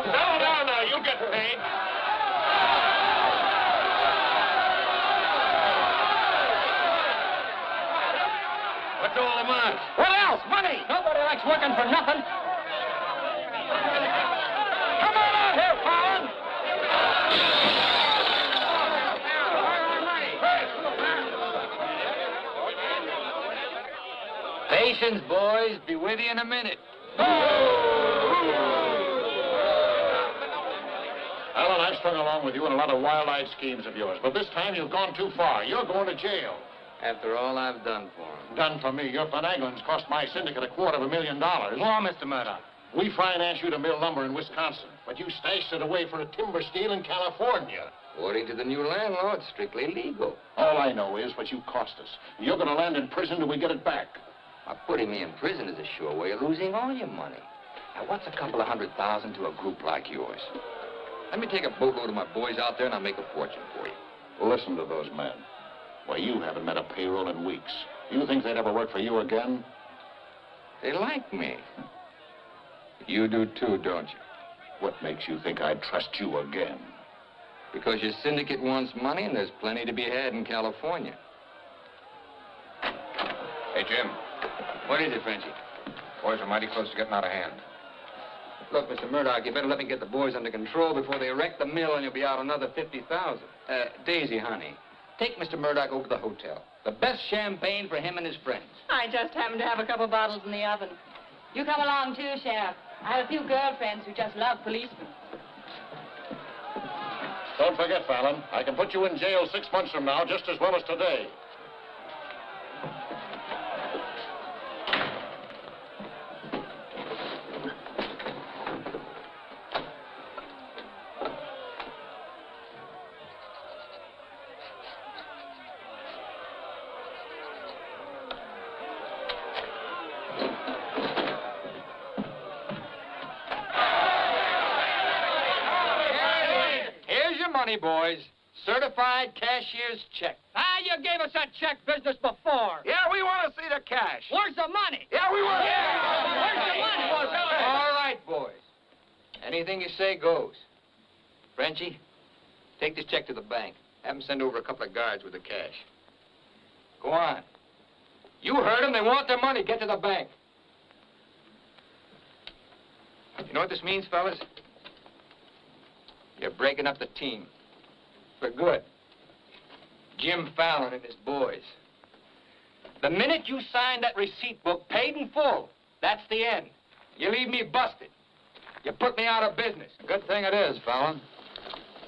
Settle down now. You get paid. What's all the marks? What else? Money. Nobody likes working for nothing. Come on out here, Fallon. Patience, boys. Be with you in a minute. Alan, I've strung along with you in a lot of wild-eyed schemes of yours, but this time you've gone too far. You're going to jail. After all I've done for him. Done for me. Your finagling's cost my syndicate $250,000. More, Mr. Murdoch. We financed you to mill lumber in Wisconsin, but you stashed it away for a timber steal in California. According to the new landlord, strictly legal. All I know is what you cost us. You're going to land in prison till we get it back. Now, putting me in prison is a sure way of losing all your money. Now, what's a couple of $100,000 to a group like yours? Let me take a boatload of my boys out there and I'll make a fortune for you. Listen to those men. Why, you haven't met a payroll in weeks. You think they'd ever work for you again? They like me. You do too, don't you? What makes you think I'd trust you again? Because your syndicate wants money and there's plenty to be had in California. Hey, Jim. What is it, Frenchie? Boys are mighty close to getting out of hand. Look, Mr. Murdoch, you better let me get the boys under control before they wreck the mill and you'll be out another $50,000. Daisy, honey, take Mr. Murdoch over to the hotel. The best champagne for him and his friends. I just happen to have a couple bottles in the oven. You come along, too, Sheriff. I have a few girlfriends who just love policemen. Don't forget, Fallon, I can put you in jail 6 months from now just as well as today. Money, boys. Certified cashier's check. Ah, you gave us that check business before. Yeah, we want to see the cash. Where's the money? Yeah, we want Where's the money? All right, boys. Anything you say goes. Frenchie, take this check to the bank. Have them send over a couple of guards with the cash. Go on. You heard them. They want their money. Get to the bank. You know what this means, fellas? You're breaking up the team. For good. Jim Fallon and his boys. The minute you sign that receipt book, paid in full, that's the end. You leave me busted. You put me out of business. Good thing it is, Fallon.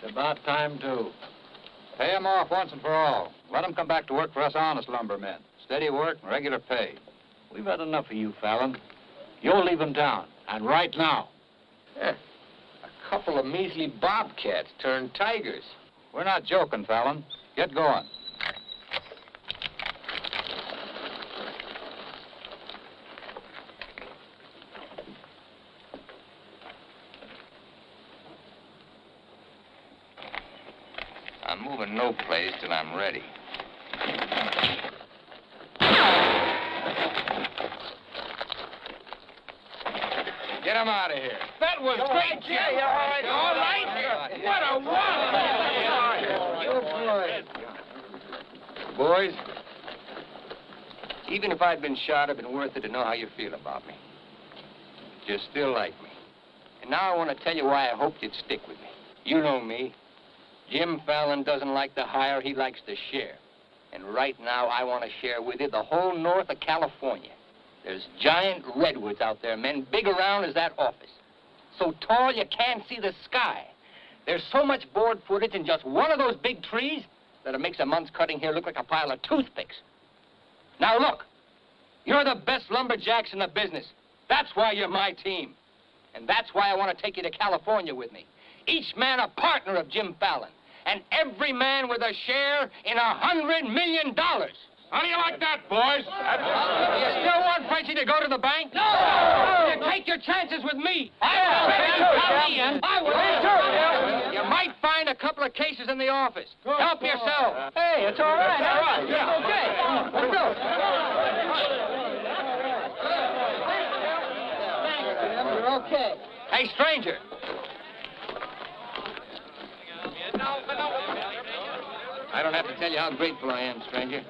It's about time, too. Pay them off once and for all. Let them come back to work for us honest lumbermen. Steady work and regular pay. We've had enough of you, Fallon. You'll leave them down, and right now. Yeah. A couple of measly bobcats turned tigers. We're not joking, Fallon. Get going. I'm moving no place till I'm ready. Get him out of here. That was great, Jim. All right. What a Boys, even if I'd been shot, it'd been worth it to know how you feel about me. You still like me. And now I want to tell you why I hoped you'd stick with me. You know me. Jim Fallon doesn't like to hire, he likes to share. And right now, I want to share with you the whole north of California. There's giant redwoods out there, men, big around as that office. So tall you can't see the sky. There's so much board footage in just one of those big trees that it makes a month's cutting here look like a pile of toothpicks. Now look, you're the best lumberjacks in the business. That's why you're my team. And that's why I want to take you to California with me. Each man a partner of Jim Fallon. And every man with a share in $100 million. How do you like that, boys? You still want Frenchie to go to the bank? No! You take your chances with me. I will. You might find a couple of cases in the office. Help yourself. Hey, it's all right. All right. Yeah. Okay. Let's go. You're okay. Hey, stranger. I don't have to tell you how grateful I am, stranger.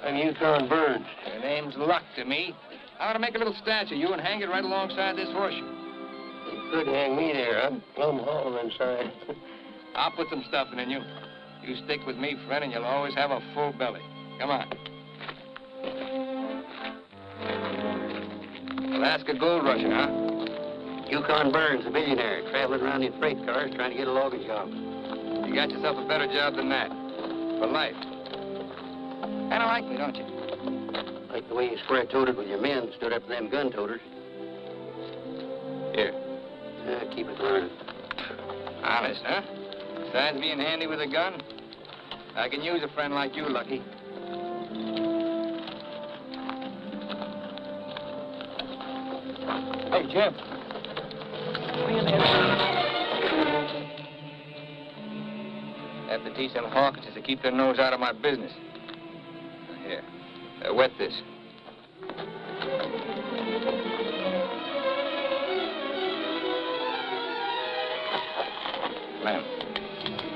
I'm Yukon Burns. Your name's Luck to me. I ought to make a little statue of you and hang it right alongside this horseshoe. You could hang me there. I'm plumb hollow inside. I'll put some stuffing in you. You stick with me, friend, and you'll always have a full belly. Come on. Alaska gold rusher, huh? Yukon Burns, a millionaire, traveling around in freight cars trying to get a logging job. You got yourself a better job than that. For life. Kind of like me, don't you? Like the way you square-toted when your men stood up to them gun-toters. Here. Keep it learning. Honest, huh? Besides being handy with a gun, I can use a friend like you, Lucky. Hey, Jim. Have to teach them Hawkinses to keep their nose out of my business. Here, wet this.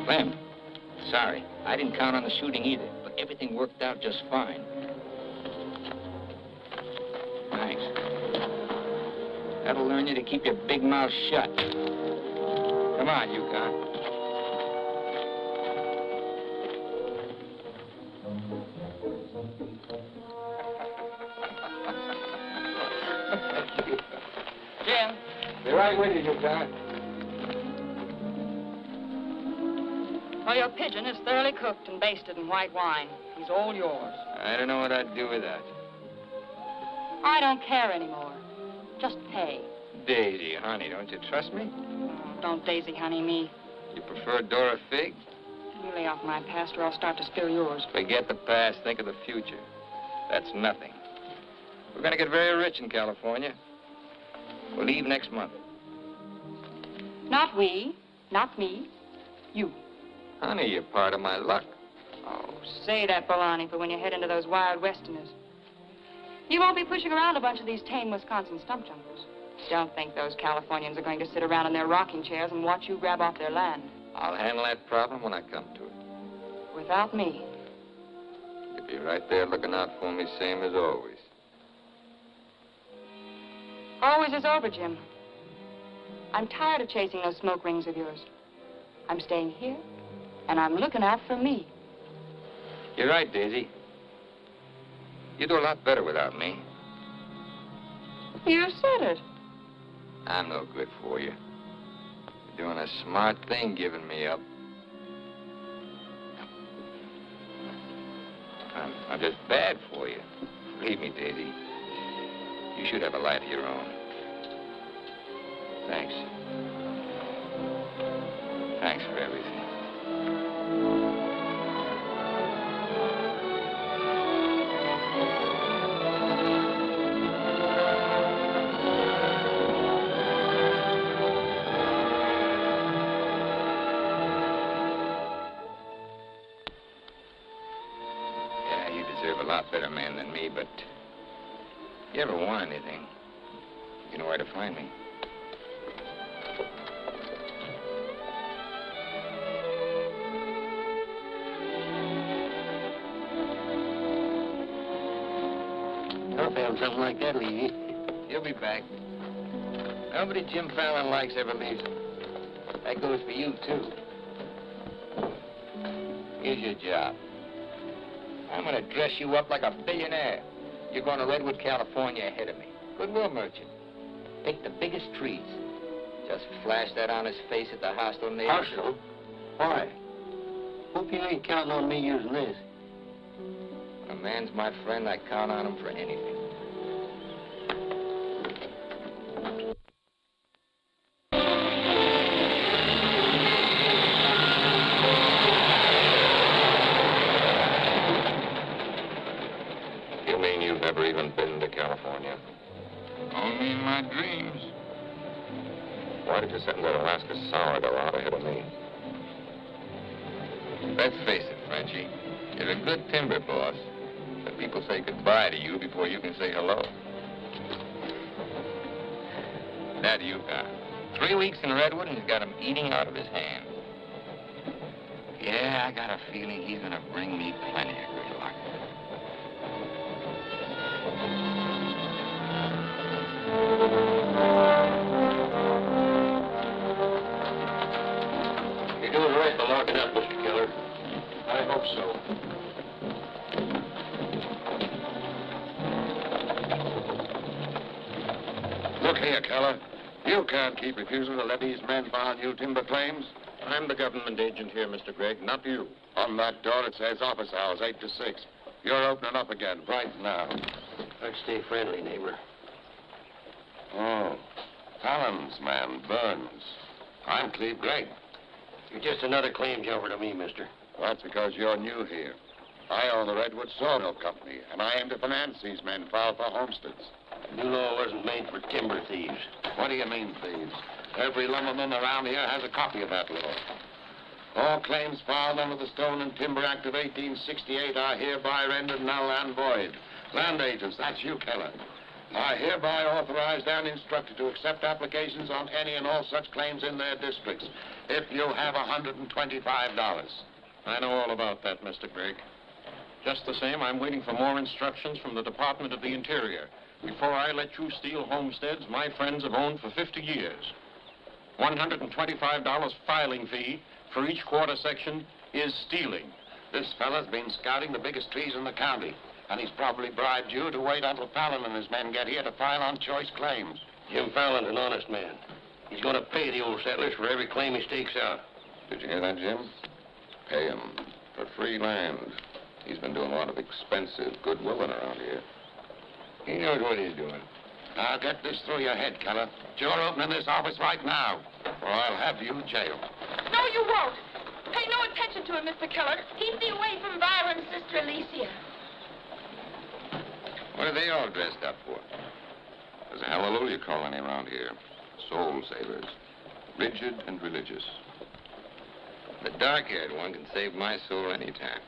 Clem, sorry. I didn't count on the shooting either, but everything worked out just fine. Thanks. That'll learn you to keep your big mouth shut. Come on, Yukon. Jim. Be right with you, Yukon. Well, your pigeon is thoroughly cooked and basted in white wine. He's all yours. I don't know what I'd do without you. I don't care anymore. Just pay. Daisy, honey, don't you trust me? Oh, don't daisy honey me. You prefer Dora Fig? You lay off my past or I'll start to spill yours. Forget the past, think of the future. That's nothing. We're going to get very rich in California. We'll leave next month. Not we, not me, you. Honey, you're part of my luck. Oh, say that, baloney, for when you head into those wild westerners. You won't be pushing around a bunch of these tame Wisconsin stump jumpers. Don't think those Californians are going to sit around in their rocking chairs and watch you grab off their land. I'll handle that problem when I come to it. Without me. You'll be right there looking out for me, same as always. Always is over, Jim. I'm tired of chasing those smoke rings of yours. I'm staying here, and I'm looking out for me. You're right, Daisy. You do a lot better without me. You said it. I'm no good for you. You're doing a smart thing giving me up. I'm just bad for you. Believe me, Daisy. You should have a life of your own. Thanks. Thanks for everything. Yeah, you deserve a lot better man than me, but if you ever want anything, you know where to find me. I found something like that, Levy. He'll be back. Nobody Jim Fallon likes ever leaves him. That goes for you, too. Here's your job. I'm going to dress you up like a billionaire. You're going to Redwood, California ahead of me. Goodwill merchant. Pick the biggest trees. Just flash that on his face at the hostile neighbors. Hostile? Why? Hope you ain't counting on me using this. When a man's my friend, I count on him for anything. You mean you've never even been to California? Only in my dreams. Why did you send that Alaska sourdough out ahead of me? Let's face it, Frenchie. You're a good timber boss. But people say goodbye to you before you can say hello. That Yukon. 3 weeks in Redwood and he's got him eating out of his hand. Yeah, I got a feeling he's gonna bring me plenty of good luck. You're doing right by locking up, Mr. Keller. I hope so. Look here, Keller. You can't keep refusing to let these men file new timber claims. I'm the government agent here, Mr. Gregg, not you. On that door, it says office hours, 8 to 6. You're opening up again right now. Let's stay friendly, neighbor. Oh, Fallon's man, Burns. I'm Cleve Gregg. You're just another claim jumper to me, mister. That's because you're new here. I own the Redwood Sawmill Company, and I aim to finance these men filed for homesteads. The new law wasn't made for timber thieves. What do you mean, thieves? Every lumberman around here has a copy of that law. All claims filed under the Stone and Timber Act of 1868 are hereby rendered null and void. Land agents, that's you, Keller, are hereby authorized and instructed to accept applications on any and all such claims in their districts if you have $125. I know all about that, Mr. Gregg. Just the same, I'm waiting for more instructions from the Department of the Interior before I let you steal homesteads my friends have owned for 50 years. $125 filing fee for each quarter section is stealing. This fella's been scouting the biggest trees in the county, and he's probably bribed you to wait until Fallon and his men get here to file on choice claims. Jim Fallon's an honest man. He's going to pay the old settlers for every claim he stakes out. Did you hear that, Jim? Pay him for free land. He's been doing a lot of expensive goodwilling around here. He knows what he's doing. Now get this through your head, Keller. You're opening this office right now, or I'll have you jailed. No, you won't. Pay no attention to him, Mr. Keller. Keep thee away from Byron's sister Alicia. What are they all dressed up for? There's a hallelujah colony around here. Soul savers. Rigid and religious. The dark-haired one can save my soul anytime.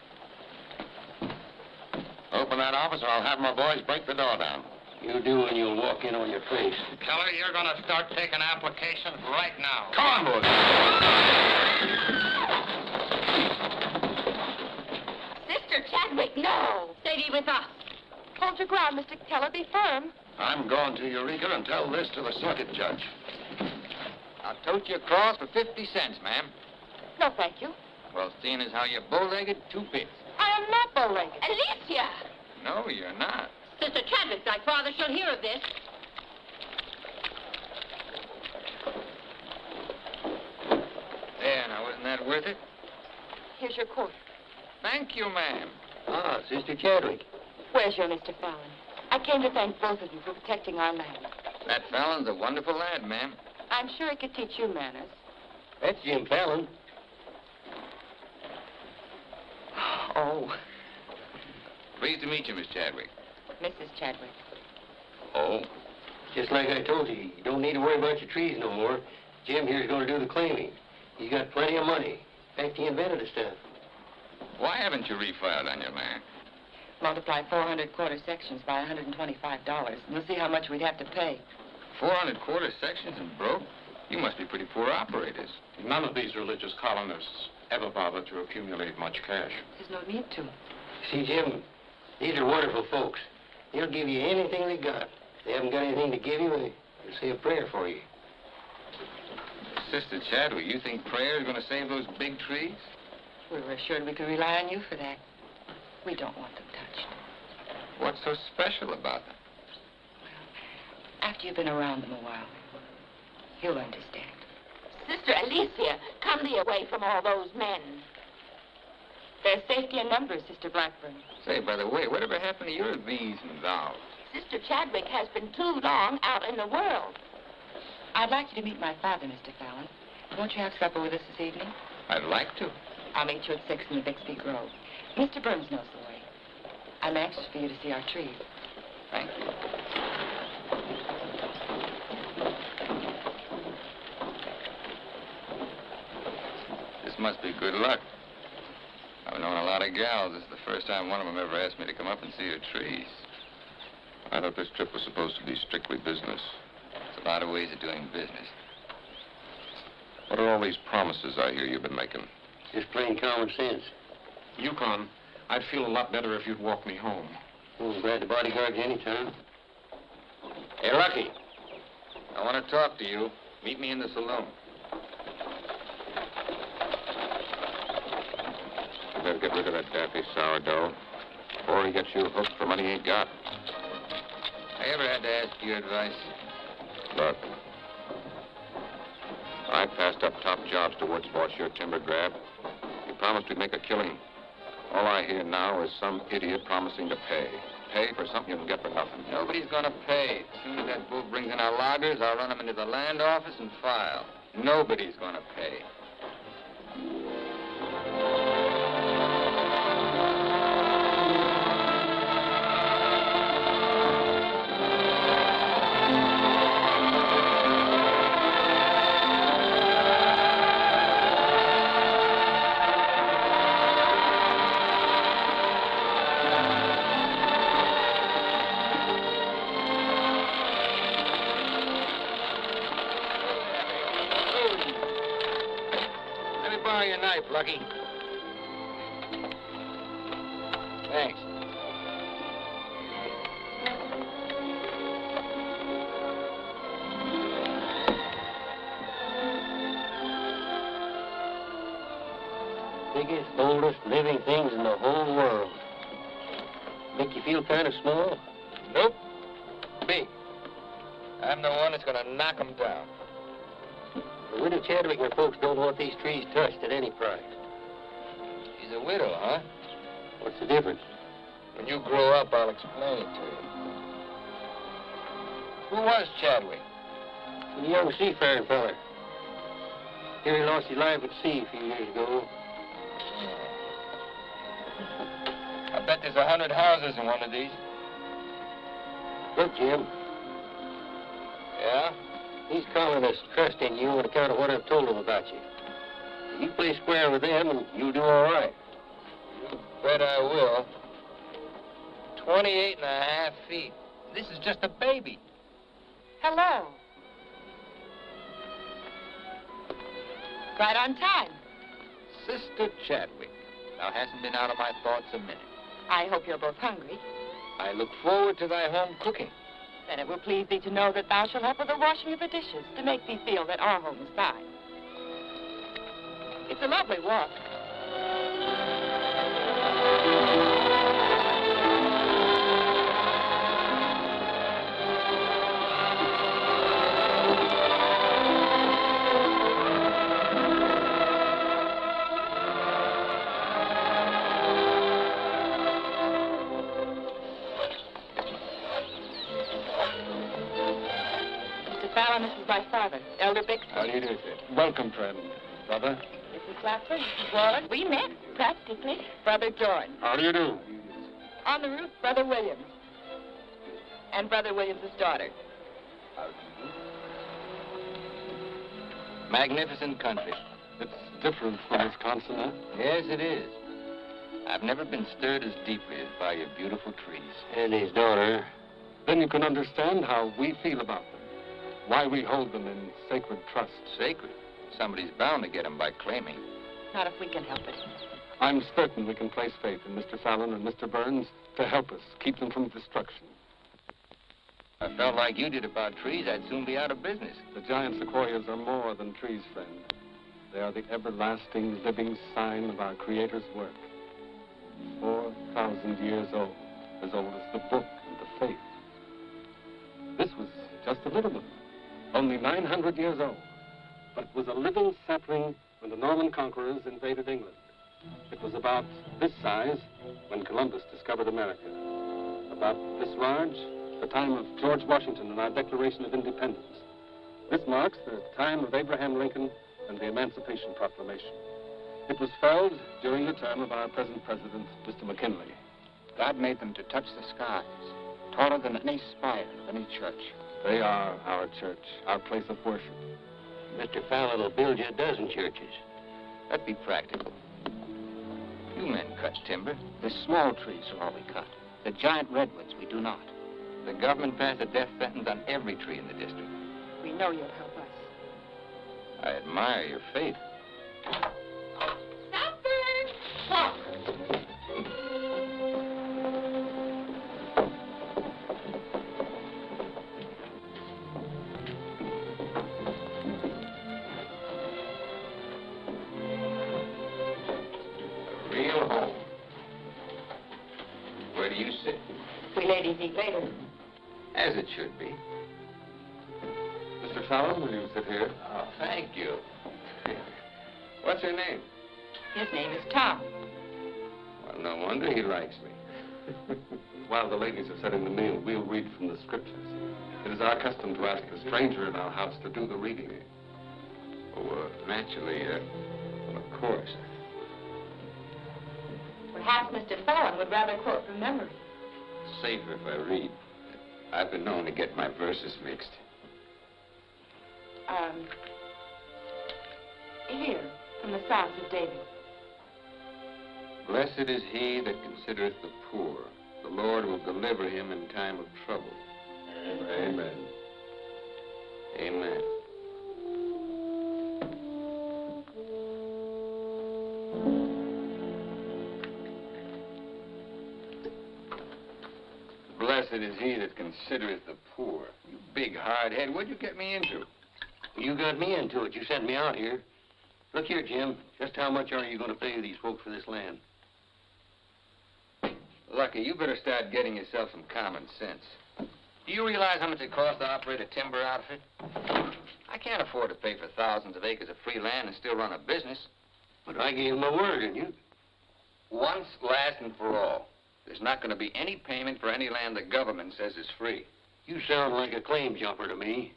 Open that office or I'll have my boys break the door down. You do, and you'll walk in on your face. Keller, you're going to start taking applications right now. Come on, boys. Sister Chadwick, no. Stay with us. Hold your ground, Mr. Keller. Be firm. I'm going to Eureka and tell this to the circuit judge. I'll tote you across for 50 cents, ma'am. No, thank you. Well, seeing as how you're bow-legged, 2 bits. I am not bow-legged. Alicia! No, you're not. Sister Chadwick, thy father shall hear of this. There, now, isn't that worth it? Here's your quarter. Thank you, ma'am. Ah, Sister Chadwick. Where's your Mr. Fallon? I came to thank both of you for protecting our land. That Fallon's a wonderful lad, ma'am. I'm sure he could teach you manners. That's Jim Fallon. Oh, Pleased to meet you, Miss Chadwick. Mrs. Chadwick. Oh? Just like I told you, you don't need to worry about your trees no more. Jim here's going to do the claiming. He's got plenty of money. In fact, he invented the stuff. Why haven't you refiled on your land? Multiply 400 quarter sections by $125, and you'll see how much we'd have to pay. 400 quarter sections and broke? You must be pretty poor operators. None of these religious colonists ever bothered to accumulate much cash. There's no need to. See, Jim, these are wonderful folks. They'll give you anything they got. If they haven't got anything to give you, they'll say a prayer for you. Sister Chadwick, you think prayer is going to save those big trees? We were assured we could rely on you for that. We don't want them touched. What's so special about them? After you've been around them a while, you'll understand. Sister Alicia, come thee away from all those men. There's safety in numbers, Sister Blackburn. Say, by the way, whatever happened to your these and thous? Sister Chadwick has been too long out in the world. I'd like you to meet my father, Mr. Fallon. Won't you have supper with us this evening? I'd like to. I'll meet you at 6 in the Bixby Grove. Mr. Burns knows the way. I'm anxious for you to see our trees. Thank you. This must be good luck. I've known a lot of gals. This is the first time one of them ever asked me to come up and see her trees. I thought this trip was supposed to be strictly business. There's a lot of ways of doing business. What are all these promises I hear you've been making? Just plain common sense. Yukon, I'd feel a lot better if you'd walk me home. Oh, glad to bodyguard you anytime. Hey, Rocky. I want to talk to you. Meet me in the saloon. You better get rid of that daffy sourdough before he gets you hooked for money he ain't got. I ever had to ask your advice? Look, I passed up top jobs to Woods boss your timber grab. He promised we'd make a killing. All I hear now is some idiot promising to pay. Pay for something you can get for nothing. Nobody's gonna pay. As soon as that bull brings in our loggers, I'll run them into the land office and file. Nobody's gonna pay. Lucky. Thanks. Biggest, oldest living things in the whole world. Make you feel kind of small? Nope. Big. I'm the one that's gonna knock them down. The widow Chadwick and her folks don't want these trees touched at any price. She's a widow, huh? What's the difference? When you grow up, I'll explain it to you. Who was Chadwick? A young seafaring fella. Here he lost his life at sea a few years ago. I bet there's 100 houses in one of these. Look, Jim. Yeah? These colonists trust in you on account of what I've told them about you. You play square with them, and you'll do all right. You bet I will. 28 and a half feet. This is just a baby. Hello. Right on time. Sister Chadwick. Thou hasn't been out of my thoughts a minute. I hope you're both hungry. I look forward to thy home cooking. Then it will please thee to know that thou shalt help with the washing of the dishes to make thee feel that our home is thine. It's a lovely walk. Fallon, this is my father, Elder Bixby. How do you do, sir? Welcome, friend. Brother. Mrs. Clapper, Mrs. Warren. We met, practically. Brother George. How do you do? On the roof, Brother Williams. And Brother Williams' daughter. Magnificent country. It's different from Wisconsin, huh? Yes, it is. I've never been stirred as deeply as by your beautiful trees. And his daughter. Then you can understand how we feel about them. Why we hold them in sacred trust. Sacred. Somebody's bound to get them by claiming. Not if we can help it. I'm certain we can place faith in Mr. Fallon and Mr. Burns to help us keep them from destruction. I felt like you did about trees, I'd soon be out of business. The giant sequoias are more than trees, friend. They are the everlasting, living sign of our Creator's work. 4,000 years old as the book and the faith. This was just a little one, only 900 years old, but was a living sapling when the Norman conquerors invaded England. It was about this size when Columbus discovered America. About this large, the time of George Washington and our Declaration of Independence. This marks the time of Abraham Lincoln and the Emancipation Proclamation. It was felled during the term of our present president, Mr. McKinley. God made them to touch the skies, taller than any spire of any church. They are our church, our place of worship. Mr. Fallon will build you a dozen churches. That'd be practical. You men cut timber. The small trees are all we cut. The giant redwoods we do not. The government passed a death sentence on every tree in the district. We know you'll help us. I admire your faith. Stop A real home. Where do you sit? We ladies eat later. As it should be. Mr. Fallon, will you sit here? Oh, thank you. What's her name? His name is Tom. Well, no wonder he likes me. While the ladies are setting the meal, we'll read from the scriptures. It is our custom to ask a stranger in our house to do the reading. Oh, naturally, well, of course. Perhaps Mr. Fallon would rather quote from memory. Safer if I read. I've been known to get my verses mixed. Here, from the Psalms of David. Blessed is he that considereth the poor. The Lord will deliver him in time of trouble. Amen. Amen. Blessed is he that considereth the poor. You big hard head, what'd you get me into? You got me into it. You sent me out here. Look here, Jim. Just how much are you going to pay these folks for this land? Lucky, you better start getting yourself some common sense. Do you realize how much it costs to operate a timber outfit? I can't afford to pay for thousands of acres of free land and still run a business. But I gave my word, didn't you? Once, last, and for all. There's not going to be any payment for any land the government says is free. You sound like a claim jumper to me.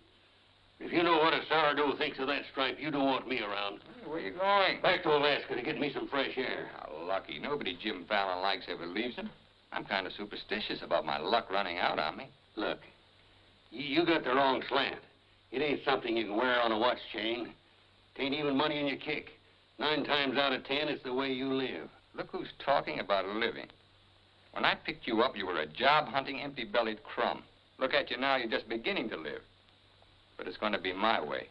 If you know what a sourdough thinks of that stripe, you don't want me around. Hey, where you going? Back to Alaska to get me some fresh air. How lucky. Nobody Jim Fallon likes ever leaves him. I'm kind of superstitious about my luck running out on me. Look, you got the wrong slant. It ain't something you can wear on a watch chain. It ain't even money in your kick. 9 times out of 10, it's the way you live. Look who's talking about living. When I picked you up, you were a job-hunting, empty-bellied crumb. Look at you now, you're just beginning to live. But it's going to be my way.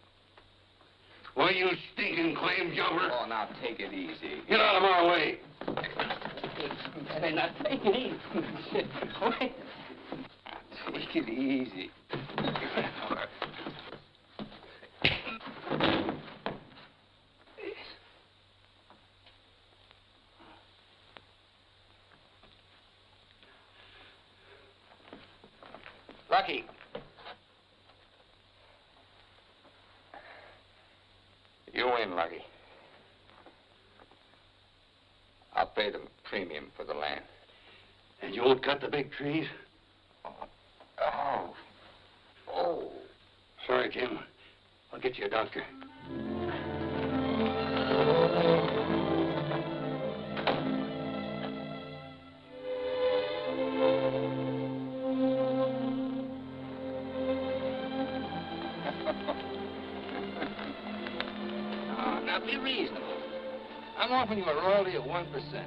Why, you stinking claim jumper. Oh, now take it easy. Get out of my way. Hey, now take it easy. Wait. Now, take it easy. Lucky. You win, Lucky. I'll pay the premium for the land. And you won't cut the big trees? Oh. Sorry, Jim. I'll get you a doctor. Now, be reasonable. I'm offering you a royalty of 1%.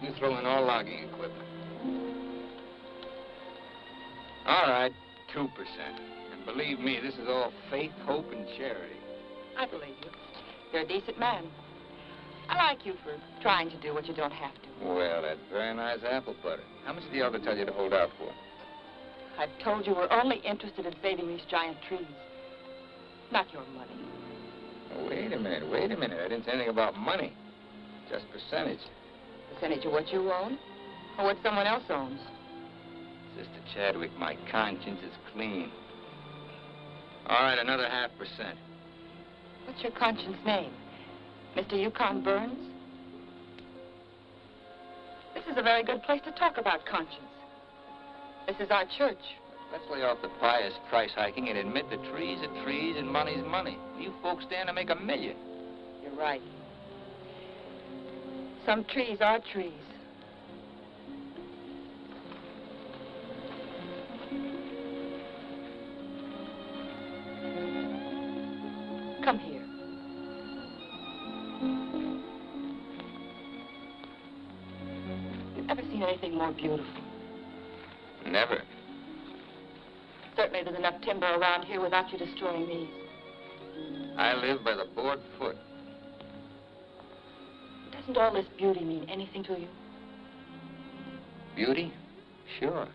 You throw in all logging equipment. All right, 2%. And believe me, this is all faith, hope, and charity. I believe you. You're a decent man. I like you for trying to do what you don't have to. Well, that's very nice apple butter. How much did the elder tell you to hold out for? I've told you we're only interested in saving these giant trees. Not your money. Oh, wait a minute. I didn't say anything about money. Just percentage. Percentage of what you own? Or what someone else owns? Sister Chadwick, my conscience is clean. All right, another 0.5%. What's your conscience name? Mr. Yukon Burns? This is a very good place to talk about conscience. This is our church. Let's lay off the pious price hiking and admit that trees are trees and money's money. You folks stand to make $1 million. You're right. Some trees are trees. Come here. You've never seen anything more beautiful. Never. Certainly there's enough timber around here without you destroying these. I live by the board foot. Doesn't all this beauty mean anything to you? Beauty? Sure.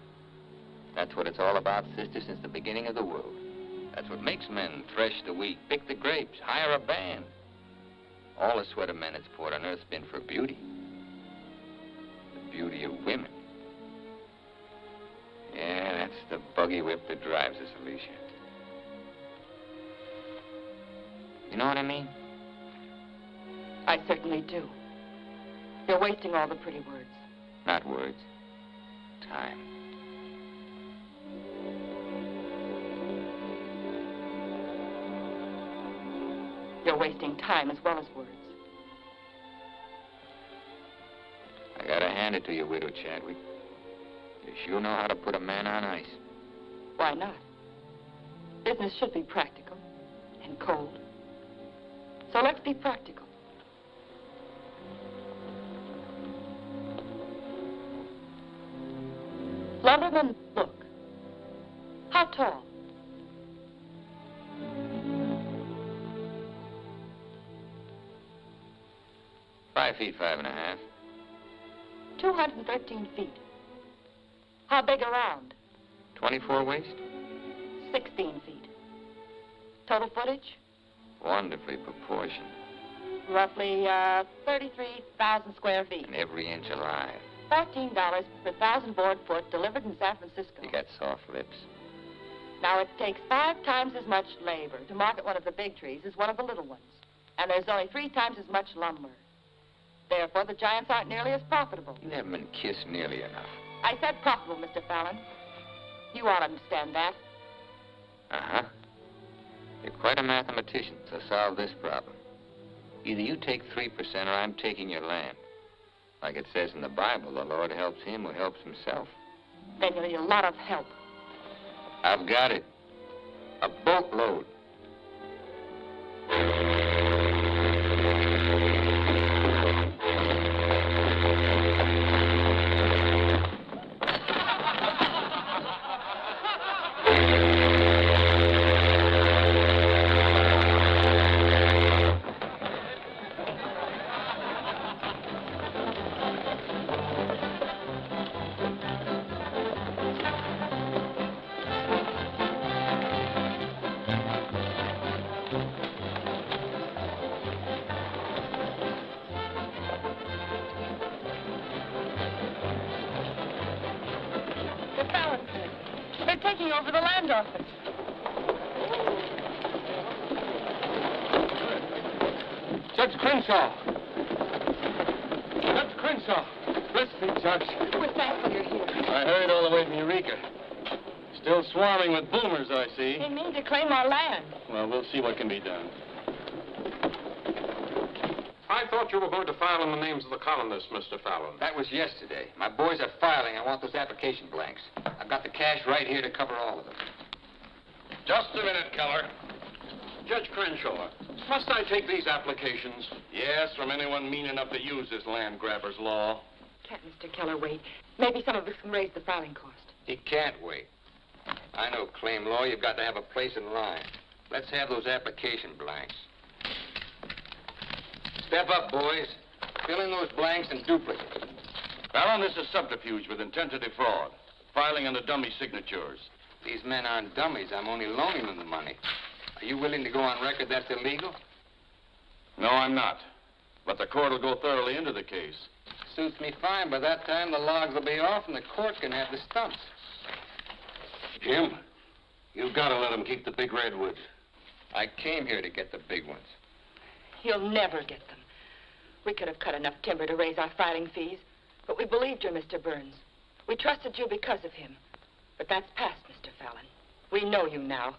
That's what it's all about, sister, since the beginning of the world. That's what makes men thresh the wheat, pick the grapes, hire a band. All the sweat of men that's poured on earth's been for beauty. The beauty of women. Yeah, that's the buggy whip that drives us, Alicia. You know what I mean? I certainly do. You're wasting all the pretty words. Not words. Time. You're wasting time as well as words. I gotta hand it to you, Widow Chadwick. You sure know how to put a man on ice. Why not? Business should be practical and cold. So let's be practical. Lumberman, look. How tall? $5 feet, 5.5. 213 feet. How big around? 24 waist? 16 feet. Total footage? Wonderfully proportioned. Roughly 33,000 square feet. And every inch alive. $14 per 1,000 board foot delivered in San Francisco. You got soft lips. Now, it takes 5 times as much labor to market one of the big trees as one of the little ones. And there's only 3 times as much lumber. Therefore, the giants aren't nearly as profitable. You haven't been kissed nearly enough. I said profitable, Mr. Fallon. You ought to understand that. Uh-huh. You're quite a mathematician, so solve this problem. Either you take 3% or I'm taking your land. Like it says in the Bible, the Lord helps him who helps himself. Then you'll need a lot of help. I've got it. A boatload. Taking over the land office. Judge Crenshaw. Judge Crenshaw. Bless me, Judge. We're thankful you're here. I hurried all the way from Eureka. Still swarming with boomers, I see. They mean to claim our land. Well, we'll see what can be done. I thought you were going to file in the names of the colonists, Mr. Fallon. That was yesterday. My boys are filing. I want those application blanks. I've got the cash right here to cover all of them. Just a minute, Keller. Judge Crenshaw, must I take these applications? Yes, from anyone mean enough to use this land grabber's law. Can't Mr. Keller wait? Maybe some of us can raise the filing cost. He can't wait. I know claim law. You've got to have a place in line. Let's have those application blanks. Step up, boys. Fill in those blanks and duplicate. Fallon, this is subterfuge with intent to defraud. Filing under dummy signatures. These men aren't dummies. I'm only loaning them the money. Are you willing to go on record that's illegal? No, I'm not. But the court will go thoroughly into the case. Suits me fine. By that time, the logs will be off and the court can have the stumps. Jim, you've got to let them keep the big redwoods. I came here to get the big ones. You'll never get them. We could have cut enough timber to raise our filing fees, but we believed you, Mr. Burns. We trusted you because of him. But that's past, Mr. Fallon. We know you now.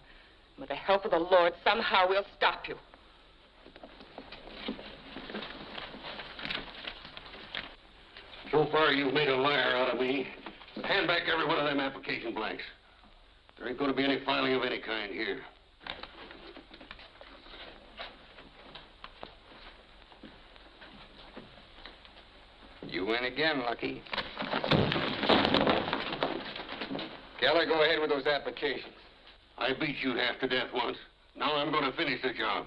With the help of the Lord, somehow we'll stop you. So far, you've made a liar out of me. Hand back every one of them application blanks. There ain't going to be any filing of any kind here. You win again, Lucky. Keller, go ahead with those applications. I beat you half to death once. Now I'm going to finish the job.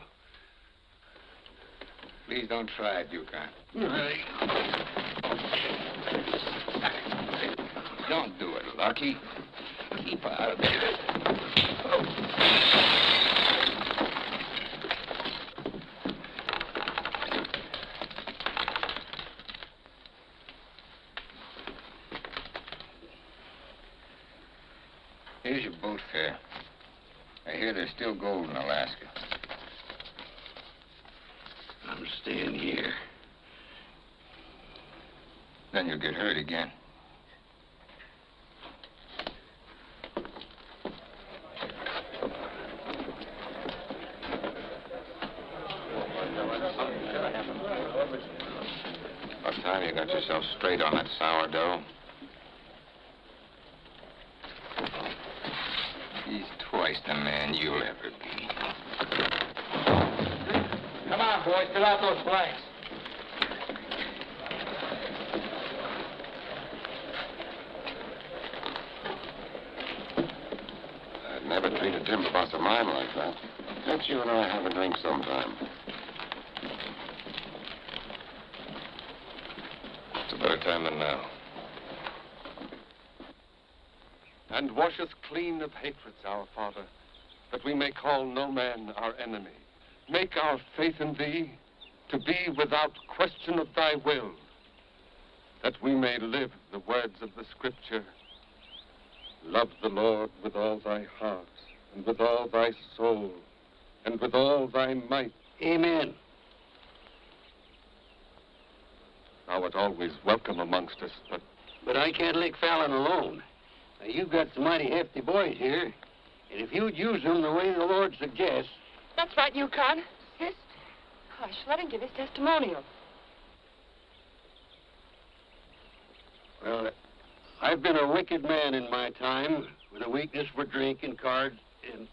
Please don't try it, Yukon. Hey. Bucky, keep out of there. Here's your boat fare. I hear there's still gold in Alaska. I'm staying here. Then you'll get hurt again. About time you got yourself straight on that sourdough. He's twice the man you'll ever be. Come on, boys, fill out those blanks. I'd never treat a timber boss of mine like that. Let's you and I have a drink sometime. It's a better time than now. And wash us clean of hatreds, our Father, that we may call no man our enemy. Make our faith in thee to be without question of thy will, that we may live the words of the Scripture. Love the Lord with all thy heart, and with all thy soul, and with all thy might. Amen. Thou art always welcome amongst us, But I can't lick Fallon alone. Now, you've got some mighty hefty boys here, and if you'd use them the way the Lord suggests... That's right, Yukon. Yes. Hush, let him give his testimonial. Well, I've been a wicked man in my time, with a weakness for drink and cards and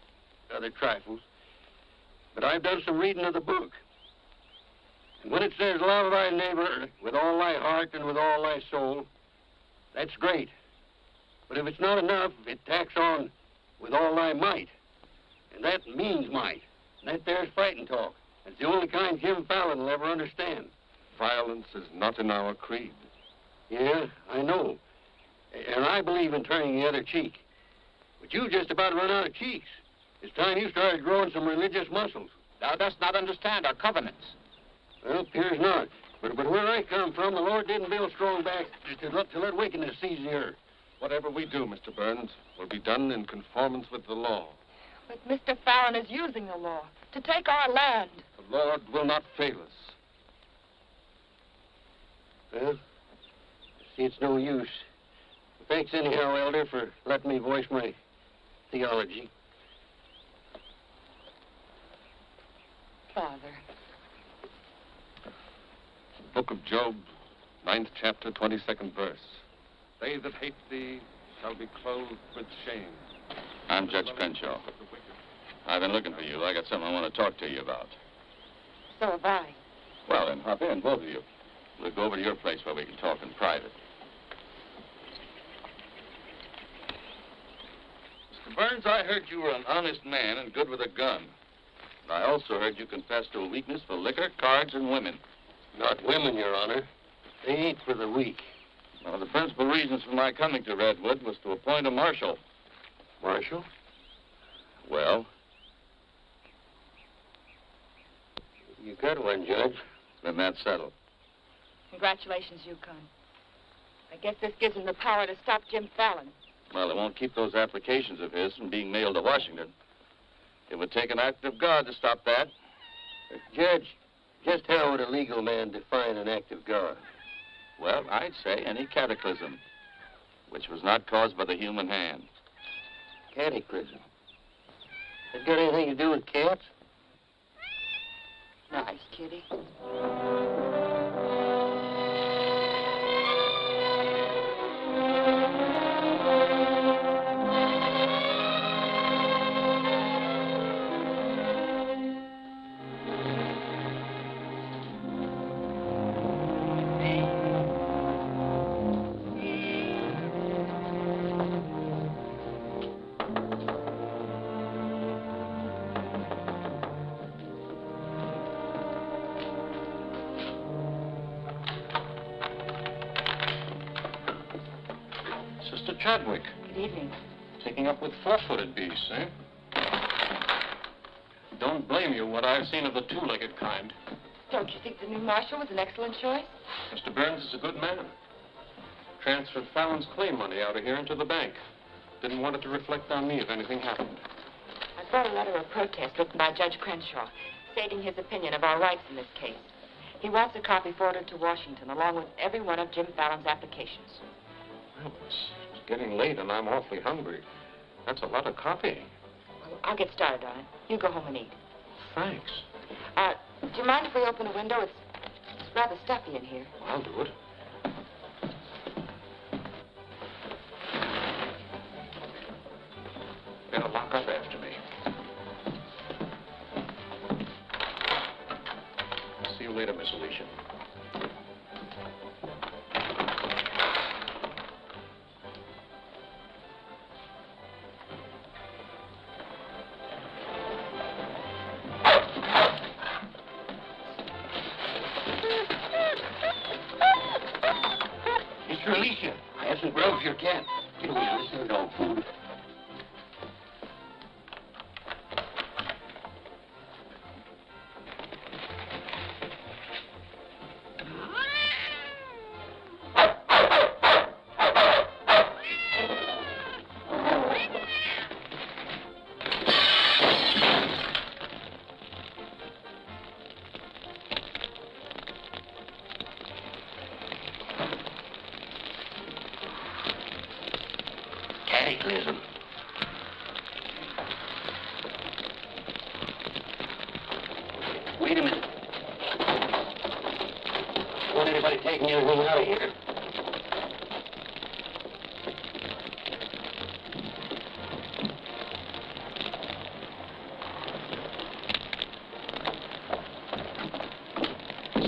other trifles. But I've done some reading of the book. And when it says, love thy neighbor with all thy heart and with all thy soul, that's great. But if it's not enough, it tacks on with all thy might. And that means might. And that there's fighting talk. It's the only kind Jim Fallon will ever understand. violence is not in our creed. Yeah, I know. And I believe in turning the other cheek. But you just about run out of cheeks. It's time you started growing some religious muscles. Thou dost not understand our covenants. Well, appears not. But where I come from, the Lord didn't build strong backs to let wickedness seize the earth. Whatever we do, Mr. Burns, will be done in conformance with the law. But Mr. Fallon is using the law to take our land. The Lord will not fail us. Well, see, it's no use. Thanks anyhow, Elder, for letting me voice my theology. Father. Book of Job, 9th chapter, 22nd verse. They that hate thee shall be clothed with shame. I'm Judge Crenshaw. I've been looking for you. I got something I want to talk to you about. So have I. Well, then, hop in, both of you. We'll go over to your place where we can talk in private. Mr. Burns, I heard you were an honest man and good with a gun. And I also heard you confess to a weakness for liquor, cards, and women. Not women, Your Honor. They ain't for the weak. One of the principal reasons for my coming to Redwood was to appoint a marshal. Marshal? Well, You got one, Judge. then that's settled. Congratulations, Yukon. I guess this gives him the power to stop Jim Fallon. Well, it won't keep those applications of his from being mailed to Washington. It would take an act of God to stop that. Judge, just how would a legal man define an act of God? Well, I'd say any cataclysm which was not caused by the human hand. Cataclysm. That got anything to do with cats? Nice, kitty. Sister Chadwick. Good evening. Taking up with four-footed beasts, eh? Don't blame you what I've seen of the two-legged kind. Don't you think the new marshal was an excellent choice? Mr. Burns is a good man. Transferred Fallon's claim money out of here into the bank. Didn't want it to reflect on me if anything happened. I brought a letter of protest written by Judge Crenshaw, stating his opinion of our rights in this case. He wants a copy forwarded to Washington, along with every one of Jim Fallon's applications. Well, it's getting late and I'm awfully hungry. That's a lot of copying. Well, I'll get started on it. You go home and eat. Thanks. Do you mind if we open the window? It's rather stuffy in here. I'll do it. Better lock up after me. See you later, Miss Alicia. Mr. Alicia, I have some grub for your cat. Get away from this dog food. Cataclysm. Wait a minute. Don't want anybody taking anything out of here.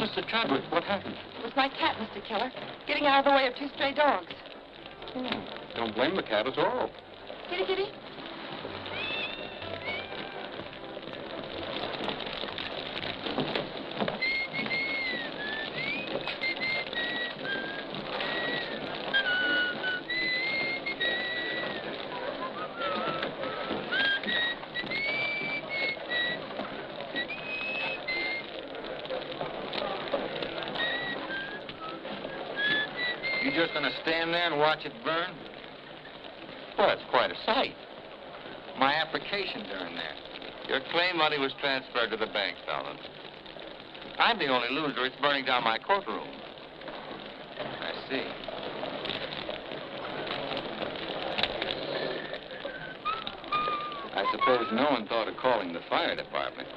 Sister Chadwick, what happened? It was my cat, Mr. Keller, getting out of the way of two stray dogs. Don't blame the cat at all. Kitty, kitty. You just gonna stand there and watch it burn? Well, it's quite a sight. My applications are in there. Your claim money was transferred to the bank, Fallon. I'm the only loser. It's burning down my courtroom. I see. I suppose no one thought of calling the fire department.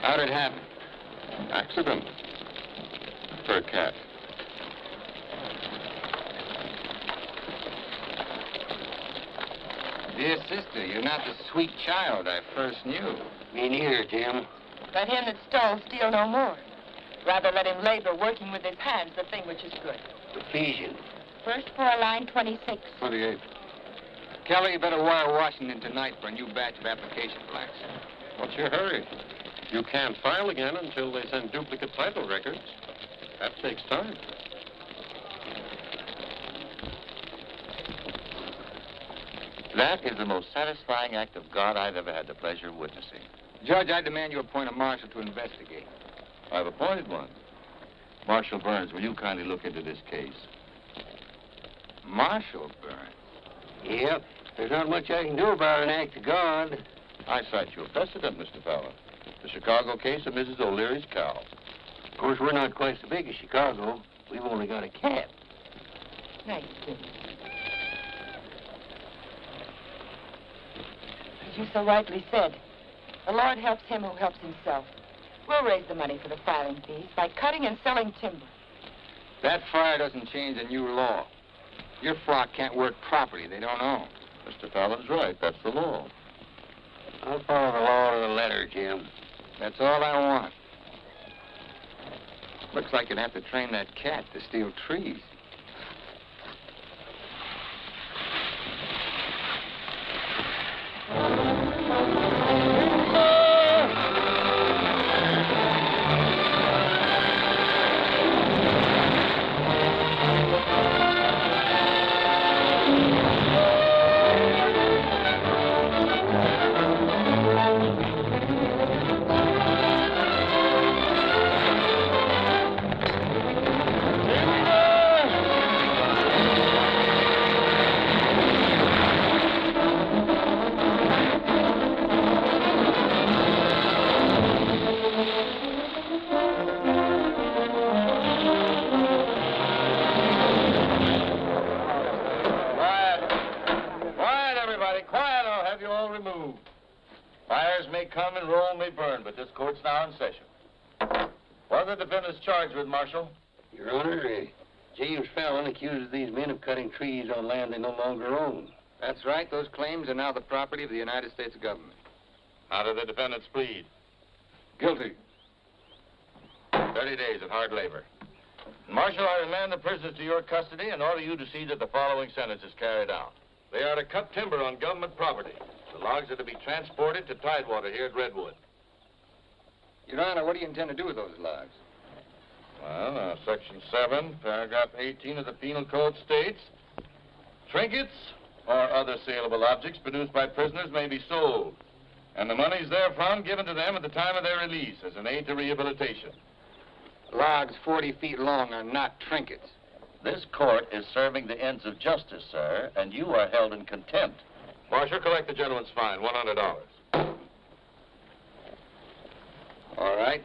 How did it happen? Accident. For a cat. Dear sister, you're not the sweet child I first knew. Me neither, Jim. Let him that stole steal no more. Rather let him labor working with his hands the thing which is good. Ephesians. First floor, line 26. 28. Kelly, you better wire Washington tonight for a new batch of application blanks. What's your hurry? You can't file again until they send duplicate title records. That takes time. That is the most satisfying act of God I've ever had the pleasure of witnessing. Judge, I demand you appoint a marshal to investigate. I've appointed one. Marshal Burns, will you kindly look into this case? Marshal Burns? Yep. There's not much I can do about an act of God. I cite you a precedent, Mr. Fallon. The Chicago case of Mrs. O'Leary's cow. Of course, we're not quite so big as Chicago. We've only got a cat. Nice, Jim. As you so rightly said, the Lord helps him who helps himself. We'll raise the money for the filing fees by cutting and selling timber. That fire doesn't change the new law. Your flock can't work property they don't own. Mr. Fallon's right. That's the law. I'll follow the law to the letter, Jim. That's all I want. Looks like you'd have to train that cat to steal trees. Fires may come and Rome may burn, but this court's now in session. What are the defendants charged with, Marshal? Your Honor, James Fallon accuses these men of cutting trees on land they no longer own. That's right. Those claims are now the property of the United States government. How do the defendants plead? Guilty. 30 days of hard labor. Marshal, I remand the prisoners to your custody and order you to see that the following sentence is carried out. They are to cut timber on government property. The logs are to be transported to Tidewater here at Redwood. Your Honor, what do you intend to do with those logs? Well, Section 7, Paragraph 18 of the Penal Code states, trinkets or other saleable objects produced by prisoners may be sold, and the monies therefrom given to them at the time of their release as an aid to rehabilitation. Logs 40 feet long are not trinkets. This court is serving the ends of justice, sir, and you are held in contempt. Marshal, collect the gentleman's fine, $100. All right.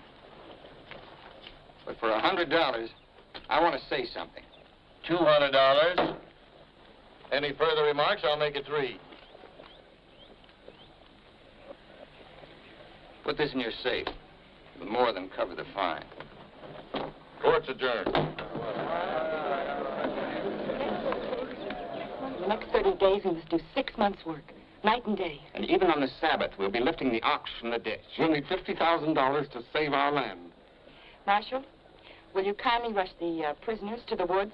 But for $100, I want to say something. $200. Any further remarks, I'll make it 3. Put this in your safe. It'll more than cover the fine. Court's adjourned. In the next 30 days, we must do 6 months' work, night and day. And even on the Sabbath, we'll be lifting the ox from the ditch. We'll need $50,000 to save our land. Marshal, will you kindly rush the prisoners to the woods?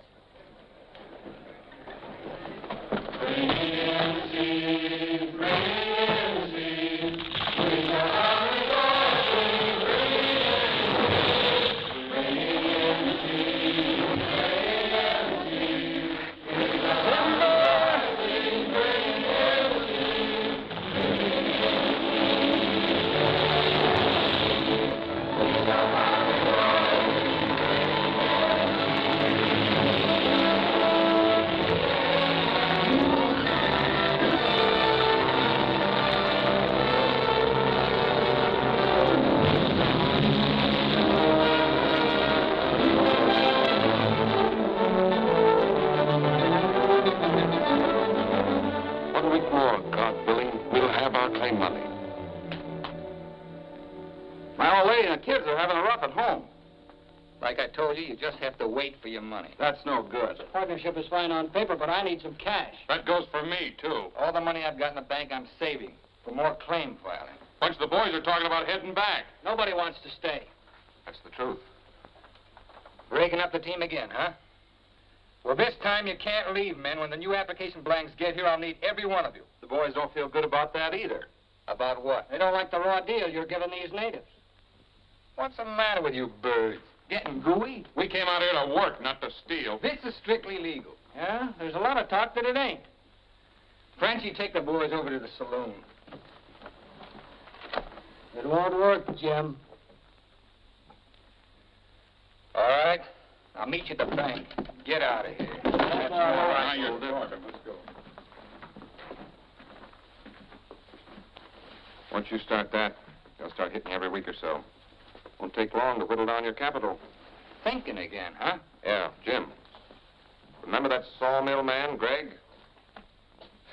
Like I told you, you just have to wait for your money. That's no good. The partnership is fine on paper, but I need some cash. That goes for me, too. All the money I've got in the bank, I'm saving for more claim filing. A bunch of the boys are talking about heading back. Nobody wants to stay. That's the truth. Breaking up the team again, huh? Well, this time you can't leave, men. When the new application blanks get here, I'll need every one of you. The boys don't feel good about that either. About what? They don't like the raw deal you're giving these natives. What's the matter with you birds? Getting gooey? We came out here to work, not to steal. This is strictly legal. Yeah? There's a lot of talk that it ain't. Frenchie, take the boys over to the saloon. It won't work, Jim. All right. I'll meet you at the bank. Get out of here. That's all right. Now you're talking. Let's go. Once you start that, they'll start hitting you every week or so. Won't take long to whittle down your capital. Thinking again, huh? Yeah, Jim. Remember that sawmill man, Greg?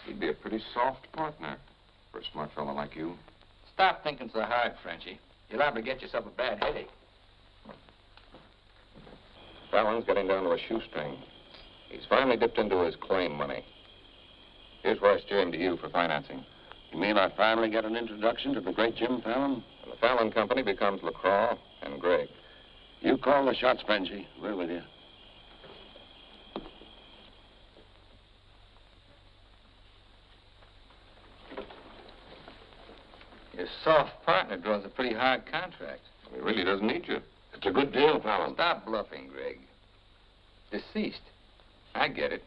He'd be a pretty soft partner for a smart fellow like you. Stop thinking so hard, Frenchie. You're liable to get yourself a bad headache. Fallon's getting down to a shoestring. He's finally dipped into his claim money. Here's where I steer him to you for financing. You mean I finally get an introduction to the great Jim Fallon? And the Fallon Company becomes LaCroix and Gregg. You call the shots, Frenchie. We're with you. Your soft partner draws a pretty hard contract. He really doesn't need you. It's a good deal, Fallon. Stop bluffing, Gregg. Deceased. I get it.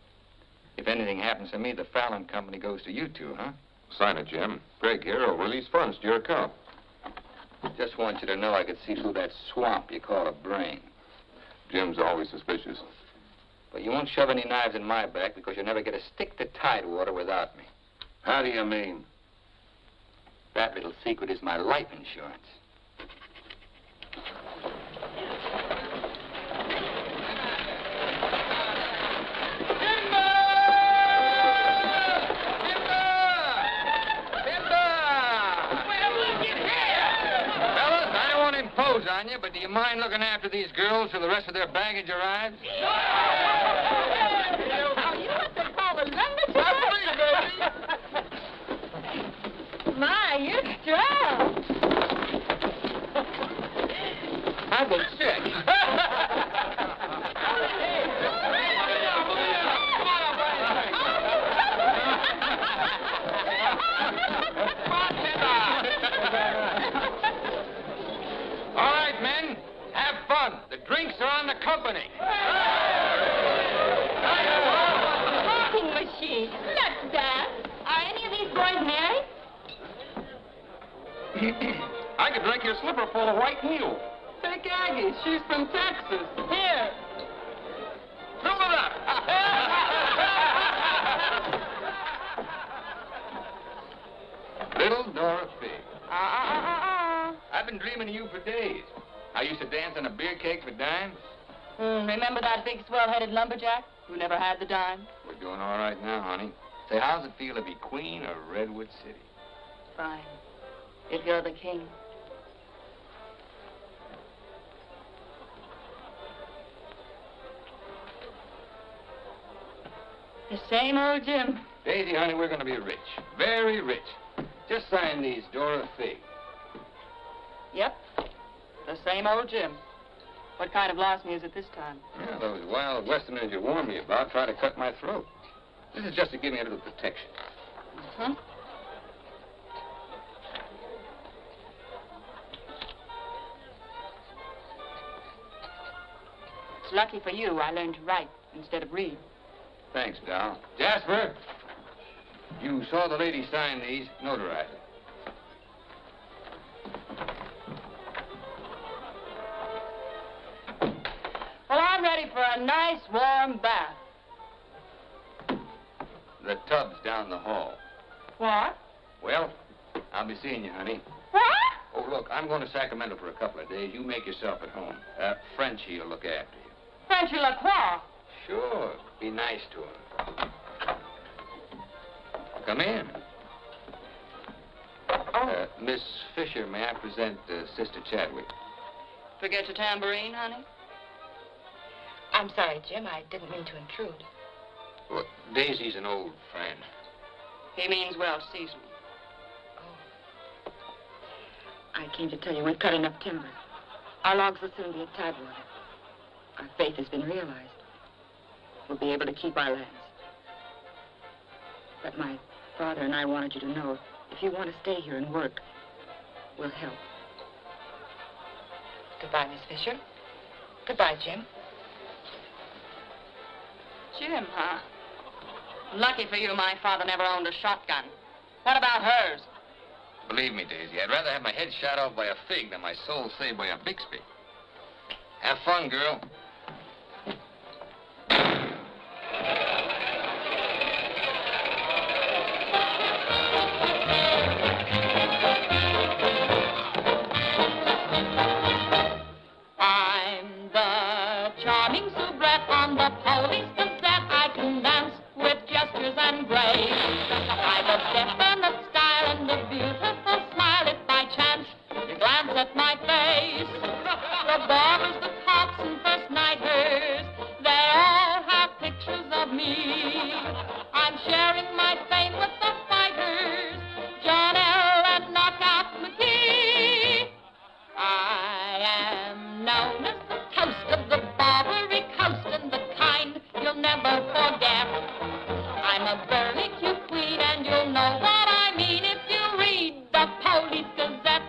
If anything happens to me, the Fallon Company goes to you two, huh? Sign it, Jim. Gregg here will release funds to your account. Just want you to know I could see through that swamp you call a brain. Jim's always suspicious. But you won't shove any knives in my back because you'll never get a stick to Tidewater without me. How do you mean? That little secret is my life insurance. nose on you, but do you mind looking after these girls till the rest of their baggage arrives? Are you what they call a lumberjack? My, you're strong. I've been sick. All right, men, have fun. The drinks are on the company. Talking machine. Let's dance. Are any of these boys married? I could drink your slipper full of white meal. Take Aggie. She's from Texas. Here. Fill it up. Little Dora Fig. I've been dreaming of you for days. I used to dance on a beer cake for dimes. Remember that big swell-headed lumberjack who never had the dime? We're doing all right now, honey. Say, how's it feel to be queen of Redwood City? Fine. If you're the king. The same old Jim. Daisy, honey, we're going to be rich. Very rich. Just sign these, Dora Fig. Yep. The same old Jim. What kind of loss music this time? Yeah, those wild westerners you warned me about try to cut my throat. This is just to give me a little protection. Mm-hmm. It's lucky for you I learned to write instead of read. Thanks, Doll. Jasper, you saw the lady sign these. Notarize it. Well, I'm ready for a nice warm bath. The tub's down the hall. What? Well, I'll be seeing you, honey. What? Oh, look, I'm going to Sacramento for a couple of days. You make yourself at home. Frenchie will look after you. Frenchy Lacroix. Sure. Be nice to him. Come in. Miss Fisher, may I present Sister Chadwick? Forget your tambourine, honey? I'm sorry, Jim. I didn't mean to intrude. Well, Daisy's an old friend. He means well, seasonal. I came to tell you we're cutting up timber. Our logs will soon be at Tidewater. Our faith has been realized. We'll be able to keep our lands. But my father and I wanted you to know if you want to stay here and work, we'll help. Goodbye, Miss Fisher. Goodbye, Jim. Jim, huh? Lucky for you, my father never owned a shotgun. What about hers? Believe me, Daisy, I'd rather have my head shot off by a fig than my soul saved by a Bixby. Have fun, girl. I'm the charming soubrette on the Police Gazette. I can dance with gestures and grace. I've a definite style and a beautiful smile. If by chance you glance at my face, the barbers, the cops, and first nighters, they all have pictures of me. I'm sharing my fame with the fighters, John L. and Knockout McGee. I am known as the toast of the Barbary Coast and the kind you'll never forget. I'm a burly cute queen and you'll know what I mean if you read the Police Gazette.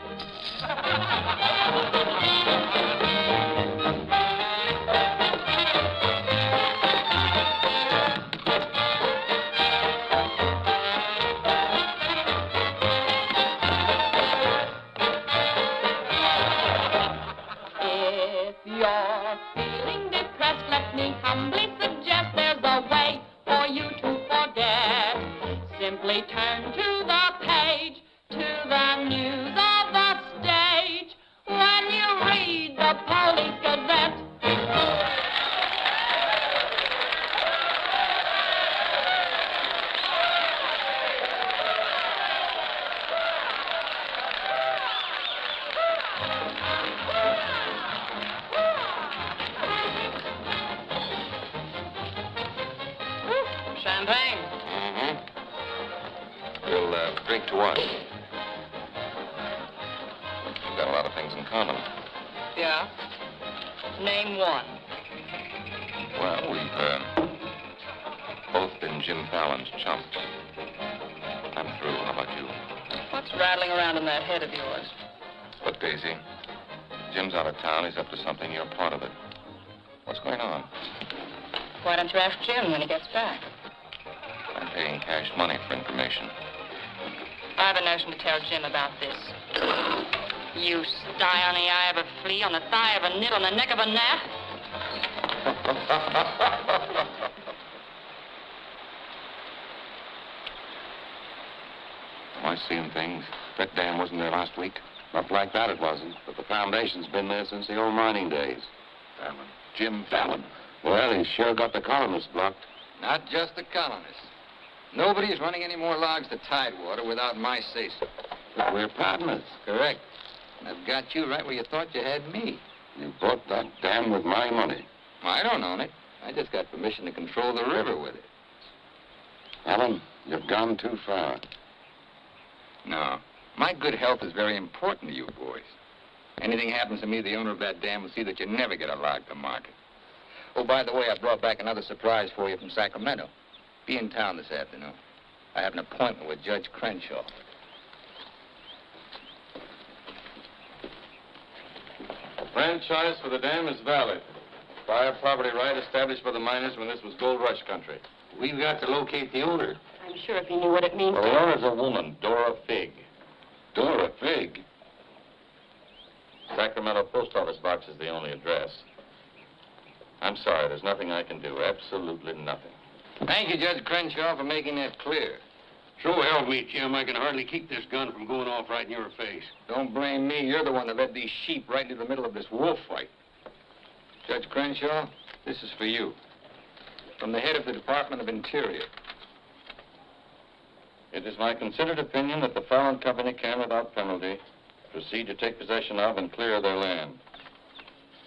what? We've got a lot of things in common. Yeah? Name one. Well, we've both been Jim Fallon's chump. I'm through. How about you? What's rattling around in that head of yours? Look, Daisy, Jim's out of town. He's up to something. You're part of it. What's going on? Why don't you ask Jim when he gets back? I'm paying cash money for information. I have a notion to tell Jim about this. You sty on the eye of a flea, on the thigh of a nit, on the neck of a gnat. Am I seeing things? That dam wasn't there last week. Not like that it wasn't, but the foundation's been there since the old mining days. Fallon. Jim Fallon. Well, he's sure got the colonists blocked. Not just the colonists. Nobody's running any more logs to Tidewater without my say-so. But we're partners. Correct. And I've got you right where you thought you had me. You bought that dam with my money. I don't own it. I just got permission to control the river with it. Fallon, you've gone too far. No. My good health is very important to you boys. Anything happens to me, the owner of that dam will see that you never get a log to market. Oh, by the way, I brought back another surprise for you from Sacramento. Be in town this afternoon. I have an appointment with Judge Crenshaw. Franchise for the dam is valid. Prior property right established by the miners when this was gold rush country. We've got to locate the owner. I'm sure if he knew what it means. Well, the owner's a woman, Dora Fig. Dora Fig? Sacramento post office box is the only address. I'm sorry, there's nothing I can do. Absolutely nothing. Thank you, Judge Crenshaw, for making that clear. So help me, Jim. I can hardly keep this gun from going off right in your face. Don't blame me. You're the one that led these sheep right into the middle of this wolf fight. Judge Crenshaw, this is for you. From the head of the Department of Interior. It is my considered opinion that the Fallon Company can, without penalty, proceed to take possession of and clear their land.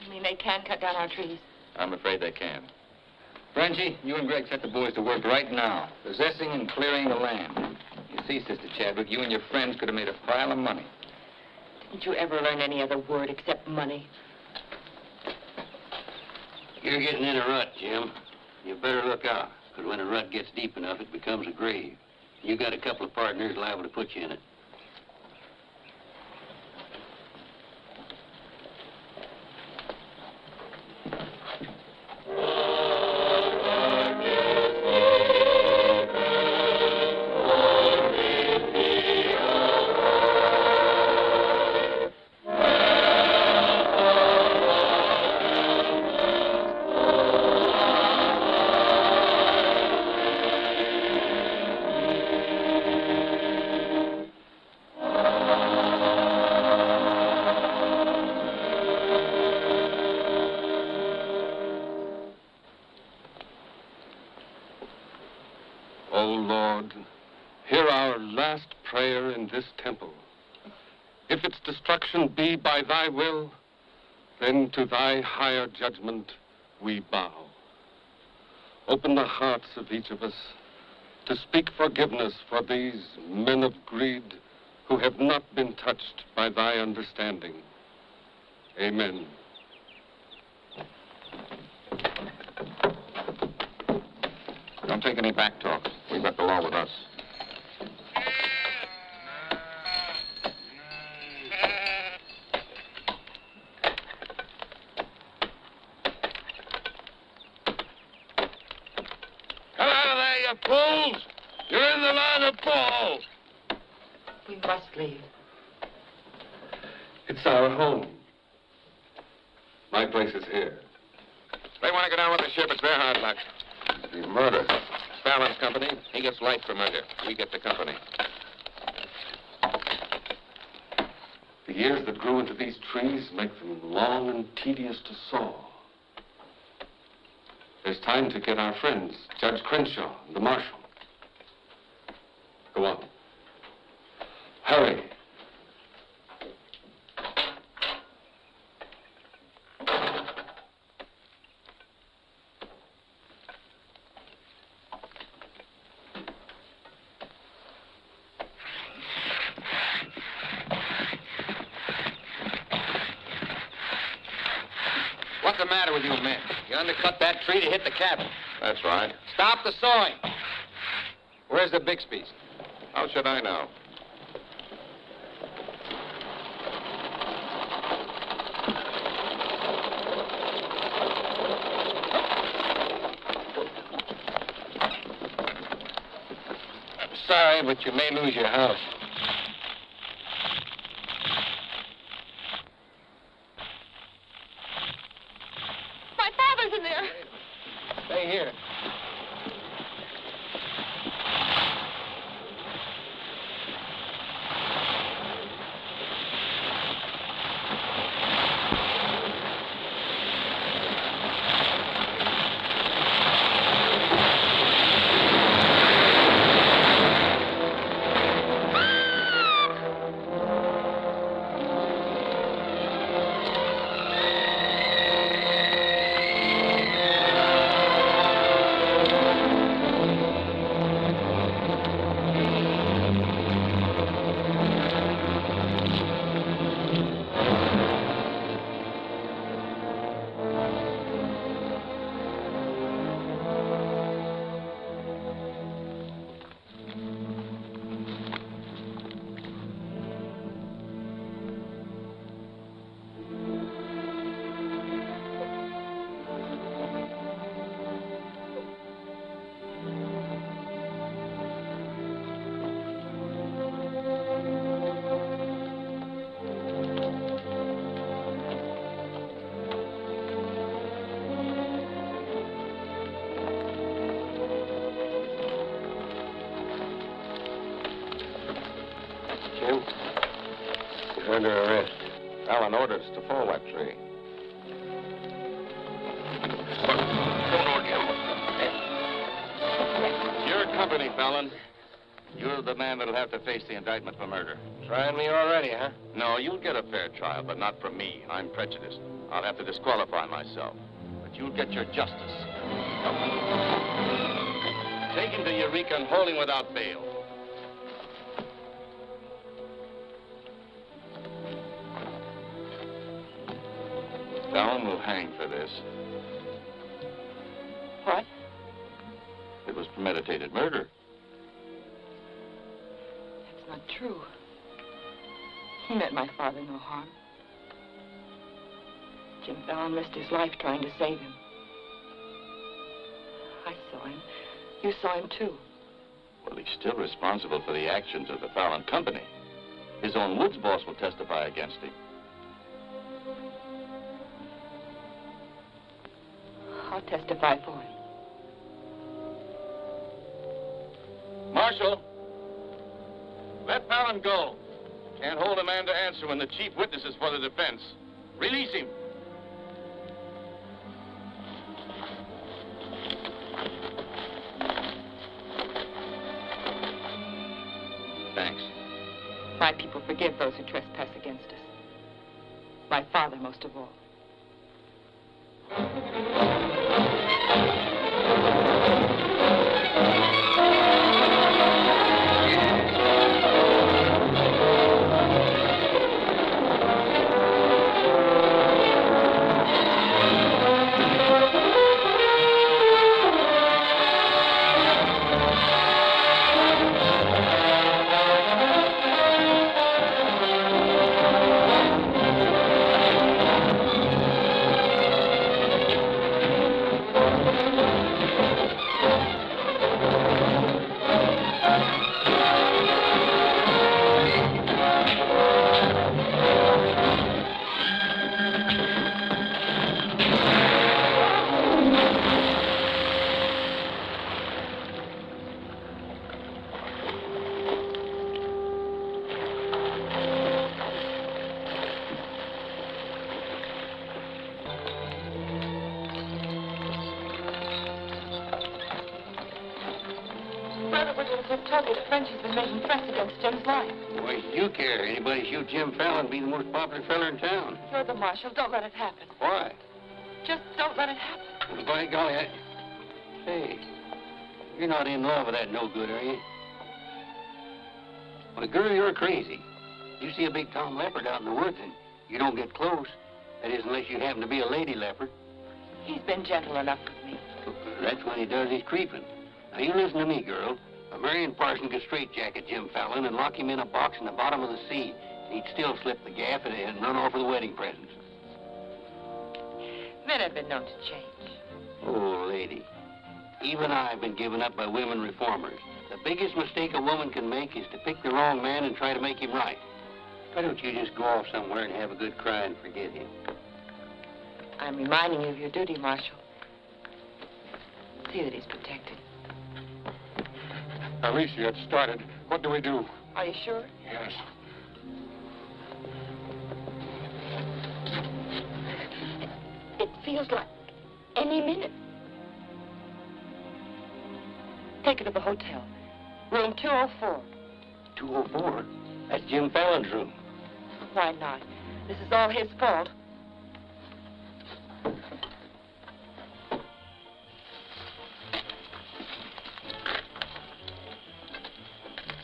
You mean they can cut down our trees? I'm afraid they can. Frenchie, you and Greg set the boys to work right now, possessing and clearing the land. You see, Sister Chadwick, you and your friends could have made a pile of money. Did you ever learn any other word except money? You're getting in a rut, Jim. You better look out, because when a rut gets deep enough, it becomes a grave. You got a couple of partners liable to put you in it. O Lord, hear our last prayer in this temple. If its destruction be by thy will, then to thy higher judgment we bow. Open the hearts of each of us to speak forgiveness for these men of greed who have not been touched by thy understanding. Amen. Don't take any back talk. We've got the law with us. Come out of there, you fools! You're in the line of fall! We must leave. It's our home. My place is here. They want to go down with the ship. It's their hard luck. The murder. Fallon's company, he gets life for murder. We get the company. The years that grew into these trees make them long and tedious to saw. There's time to get our friends, Judge Crenshaw and the marshal. Go on. Hurry. the matter with you men? You undercut that tree to hit the cabin. That's right. Stop the sawing. Where's the Bixby's? How should I know? I'm sorry, but you may lose your house. My father's in there. Stay here. Jim, you're under arrest. Fallon orders to fall that tree. Your company, Fallon. You're the man that'll have to face the indictment for murder. Trying me already, huh? No, you'll get a fair trial, but not from me. I'm prejudiced. I'll have to disqualify myself. But you'll get your justice. Take him to Eureka and hold him without bail. Fallon will hang for this. What? It was premeditated murder. That's not true. He meant my father no harm. Jim Fallon risked his life trying to save him. I saw him. You saw him, too. Well, he's still responsible for the actions of the Fallon Company. His own woods boss will testify against him. I'll testify for him. Marshal, let Fallon go. Can't hold a man to answer when the chief witness is for the defense. Release him. Thanks. My people forgive those who trespass against us. My father most of all. Redwood has just told me that Frenchie's been making threats against Jim's life. Why should you care? Anybody shoot Jim Fallon, be the most popular fella in town. You're the marshal. Don't let it happen. Why? Just don't let it happen. Well, by golly, Hey, you're not in love with that no-good, are you? Well, girl, you're crazy. You see a big tom leopard out in the woods and you don't get close. That is, unless you happen to be a lady leopard. He's been gentle enough with me. That's when he does his creeping. Now, you listen to me, girl. Marion Parson could straitjacket Jim Fallon and lock him in a box in the bottom of the sea. He'd still slip the gaff and run off with the wedding presents. Men have been known to change. Oh, lady. Even I've been given up by women reformers. The biggest mistake a woman can make is to pick the wrong man and try to make him right. Why don't you just go off somewhere and have a good cry and forget him? I'm reminding you of your duty, Marshal. See that he's protected. Alicia, it started. What do we do? Are you sure? Yes. It feels like any minute. Take her to the hotel. Room 204. 204? That's Jim Fallon's room. Why not? This is all his fault.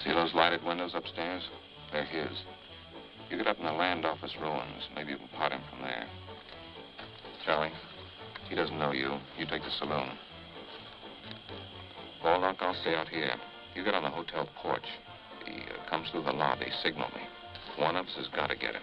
See those lighted windows upstairs? They're his. You get up in the land office ruins. Maybe you can pot him from there. Charlie, he doesn't know you. You take the saloon. Baldock, I'll stay out here. You get on the hotel porch. He comes through the lobby. Signal me. One of us has got to get him.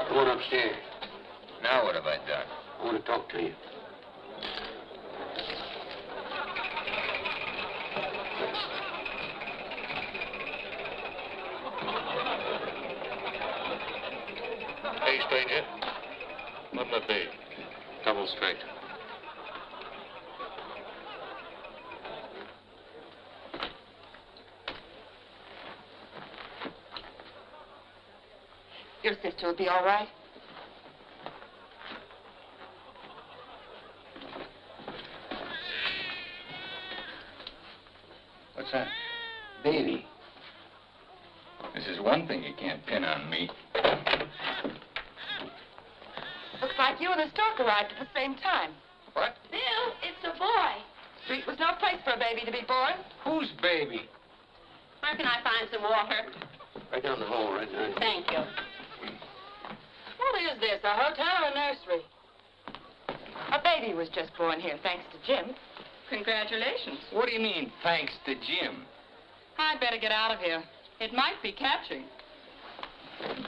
Come on upstairs. Now what have I done? I want to talk to you. Hey, stranger. What'll it be? Double straight. Your sister will be all right. What's that? Baby. This is one thing you can't pin on me. Looks like you and the stork arrived at the same time. What? Bill, it's a boy. Street was no place for a baby to be born. Whose baby? Where can I find some water? Right down the hall, right there. Thank you. What is this, a hotel or a nursery? A baby was just born here, thanks to Jim. Congratulations. What do you mean, thanks to Jim? I'd better get out of here. It might be catching.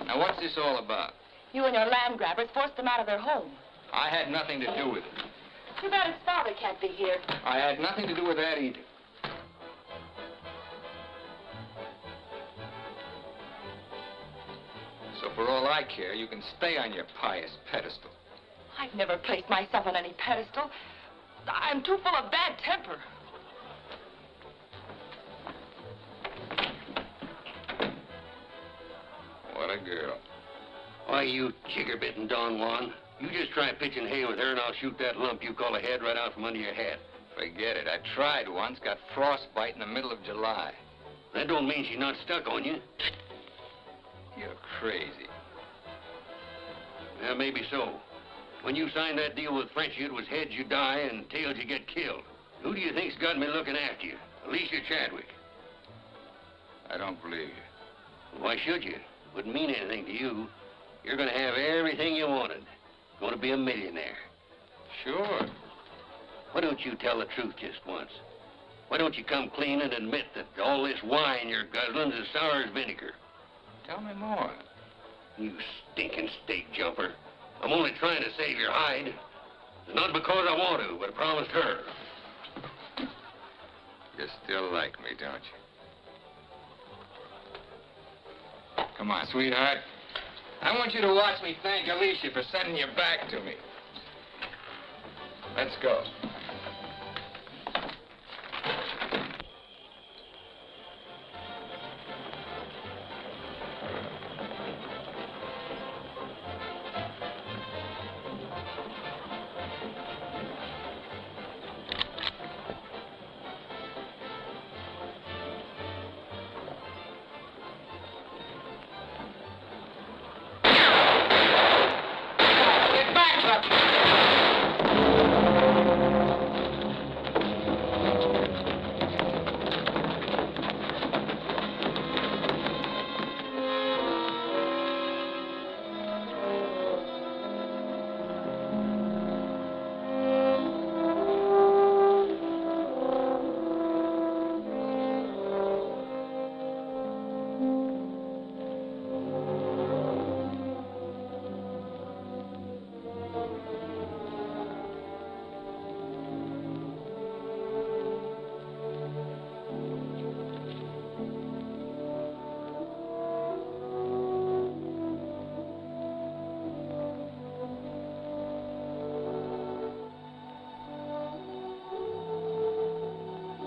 Now, what's this all about? You and your land grabbers forced them out of their home. I had nothing to do with it. Too bad his father can't be here. I had nothing to do with that either. So for all I care, you can stay on your pious pedestal. I've never placed myself on any pedestal. I'm too full of bad temper. What a girl. Why, you chigger-bitten Don Juan. You just try pitching hay with her and I'll shoot that lump you call a head right out from under your hat. Forget it. I tried once, got frostbite in the middle of July. That don't mean she's not stuck on you. You're crazy. Yeah, maybe so. When you signed that deal with Frenchy, it was heads you die and tails you get killed. Who do you think's got me looking after you? Alicia Chadwick. I don't believe you. Why should you? Wouldn't mean anything to you. You're going to have everything you wanted. Going to be a millionaire. Sure. Why don't you tell the truth just once? Why don't you come clean and admit that all this wine you're guzzling's as sour as vinegar? Tell me more. You stinking steak jumper. I'm only trying to save your hide. It's not because I want to, but I promised her. You still like me, don't you? Come on, sweetheart. I want you to watch me thank Alicia for sending you back to me. Let's go.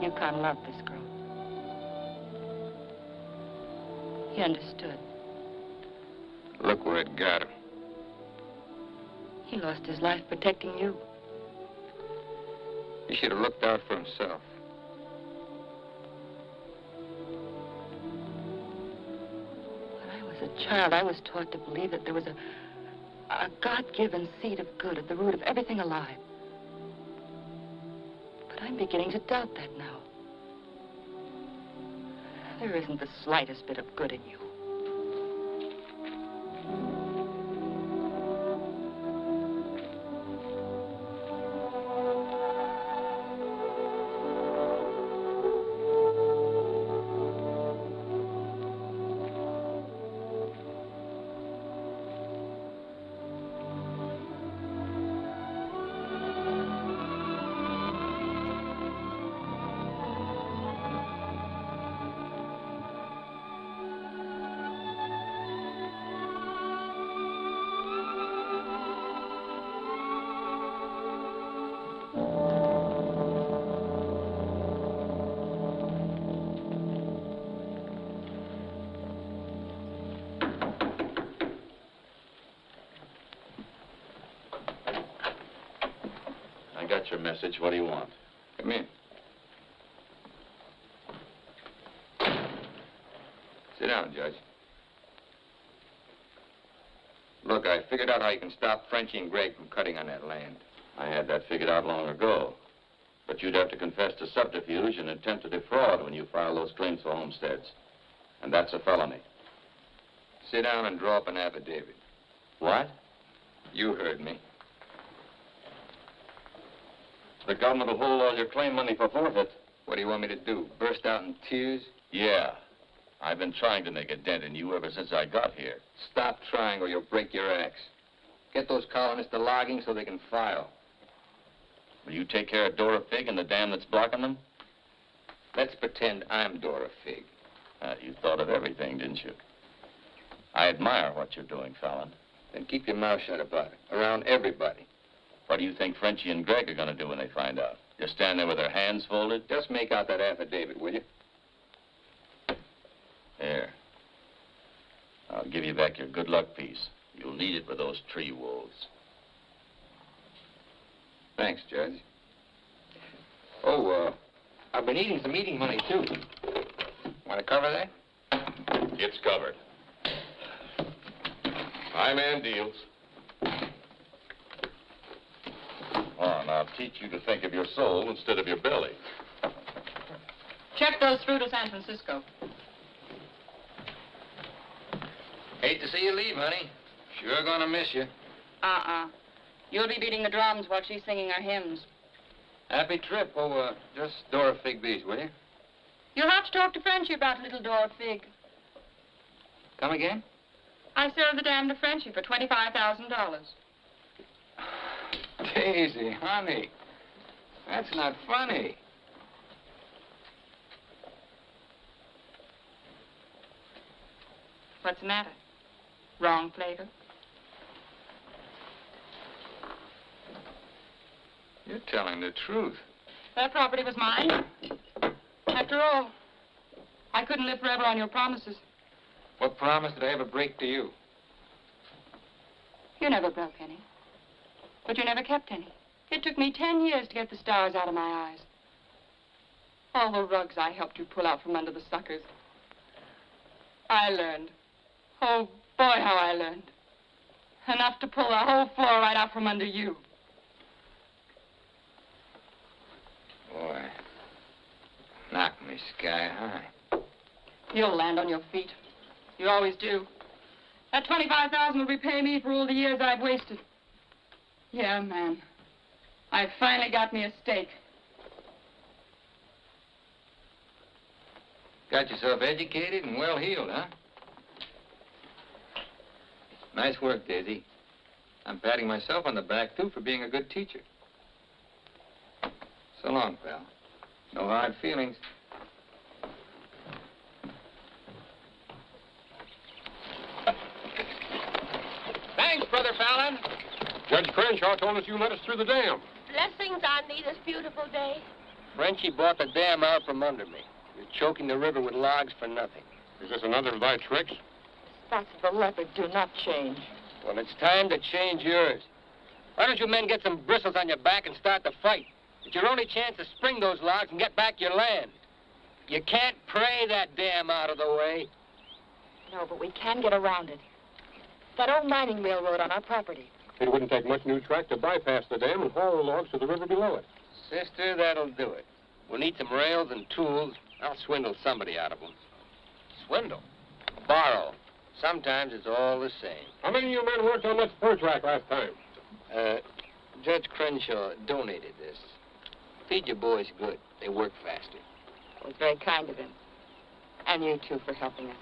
Yukon loved this girl. He understood. Look where it got him. He lost his life protecting you. He should have looked out for himself. When I was a child, I was taught to believe that there was a God-given seed of good at the root of everything alive. But I'm beginning to doubt that now. There isn't the slightest bit of good in you. Got your message. What do you want? Come in. Sit down, Judge. Look, I figured out how you can stop Frenchie and Greg from cutting on that land. I had that figured out long ago. But you'd have to confess to subterfuge and attempt to defraud when you file those claims for homesteads. And that's a felony. Sit down and draw up an affidavit. What? You heard me. The government will hold all your claim money for forfeit. What do you want me to do? Burst out in tears? Yeah. I've been trying to make a dent in you ever since I got here. Stop trying or you'll break your axe. Get those colonists to logging so they can file. Will you take care of Dora Fig and the dam that's blocking them? Let's pretend I'm Dora Fig. You thought of everything, didn't you? I admire what you're doing, Fallon. Then keep your mouth shut about it, around everybody. What do you think Frenchie and Greg are going to do when they find out? Just stand there with their hands folded? Just make out that affidavit, will you? There. I'll give you back your good luck piece. You'll need it with those tree wolves. Thanks, Judge. Oh, I've been eating some eating money, too. Want to cover that? It's covered. My man deals. Oh, now I'll teach you to think of your soul instead of your belly. Check those through to San Francisco. Hate to see you leave, honey. Sure gonna miss you. You'll be beating the drums while she's singing her hymns. Happy trip. Oh, just Dora Fig these, will you? You'll have to talk to Frenchie about little Dora Fig. Come again? I sold the dam to Frenchie for $25,000. Daisy, honey. That's not funny. What's the matter? Wrong flavor? You're telling the truth. That property was mine. After all, I couldn't live forever on your promises. What promise did I ever break to you? You never broke any. But you never kept any. It took me 10 years to get the stars out of my eyes. All the rugs I helped you pull out from under the suckers. I learned. Oh, boy, how I learned. Enough to pull the whole floor right out from under you. Boy, knocked me sky high. You'll land on your feet. You always do. That $25,000 will repay me for all the years I've wasted. Yeah, man. I finally got me a stake. Got yourself educated and well-heeled, huh? Nice work, Daisy. I'm patting myself on the back, too, for being a good teacher. So long, pal. No hard feelings. Thanks, Brother Fallon. Judge Crenshaw told us you let us through the dam. Blessings on thee this beautiful day. Frenchie bought the dam out from under me. You're choking the river with logs for nothing. Is this another of thy tricks? Spots of the leopard do not change. Well, it's time to change yours. Why don't you men get some bristles on your back and start the fight? It's your only chance to spring those logs and get back your land. You can't pray that dam out of the way. No, but we can get around it. That old mining railroad on our property. It wouldn't take much new track to bypass the dam and haul the logs to the river below it. Sister, that'll do it. We'll need some rails and tools. I'll swindle somebody out of them. Swindle? Borrow. Sometimes it's all the same. How many of you men worked on that spur track last time? Judge Crenshaw donated this. Feed your boys good. They work faster. It was very kind of him. And you, too, for helping us.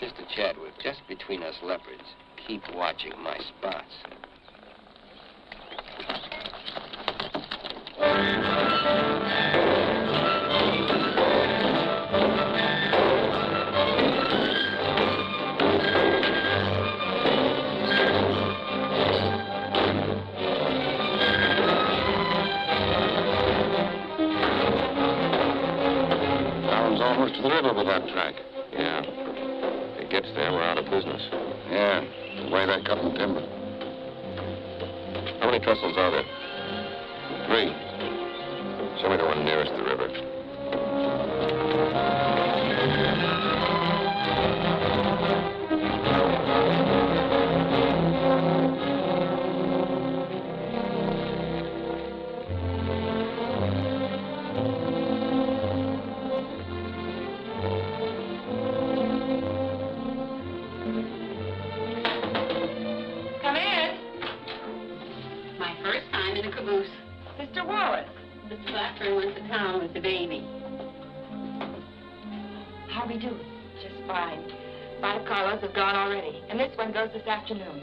Sister Chadwick, just between us leopards, keep watching my spots. Almost to the river with that track. Yeah. If it gets there, we're out of business. Yeah, the way they're cutting timber. How many trestles are there? 3. Show me the one nearest the river. Mr. Wallace. Mr. Blackburn went to town with the baby. How we do? Just fine. 5 carloads have gone already, and this one goes this afternoon.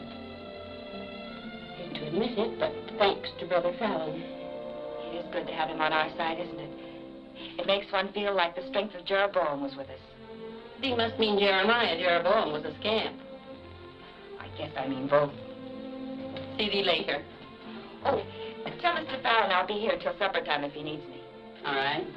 Hate to admit it, but thanks to Brother Fallon. It is good to have him on our side, isn't it? It makes one feel like the strength of Jeroboam was with us. Thee must mean Jeremiah. Jeroboam was a scamp. I guess I mean both. See thee later. Oh, tell Mr. Fallon I'll be here till supper time if he needs me. All right.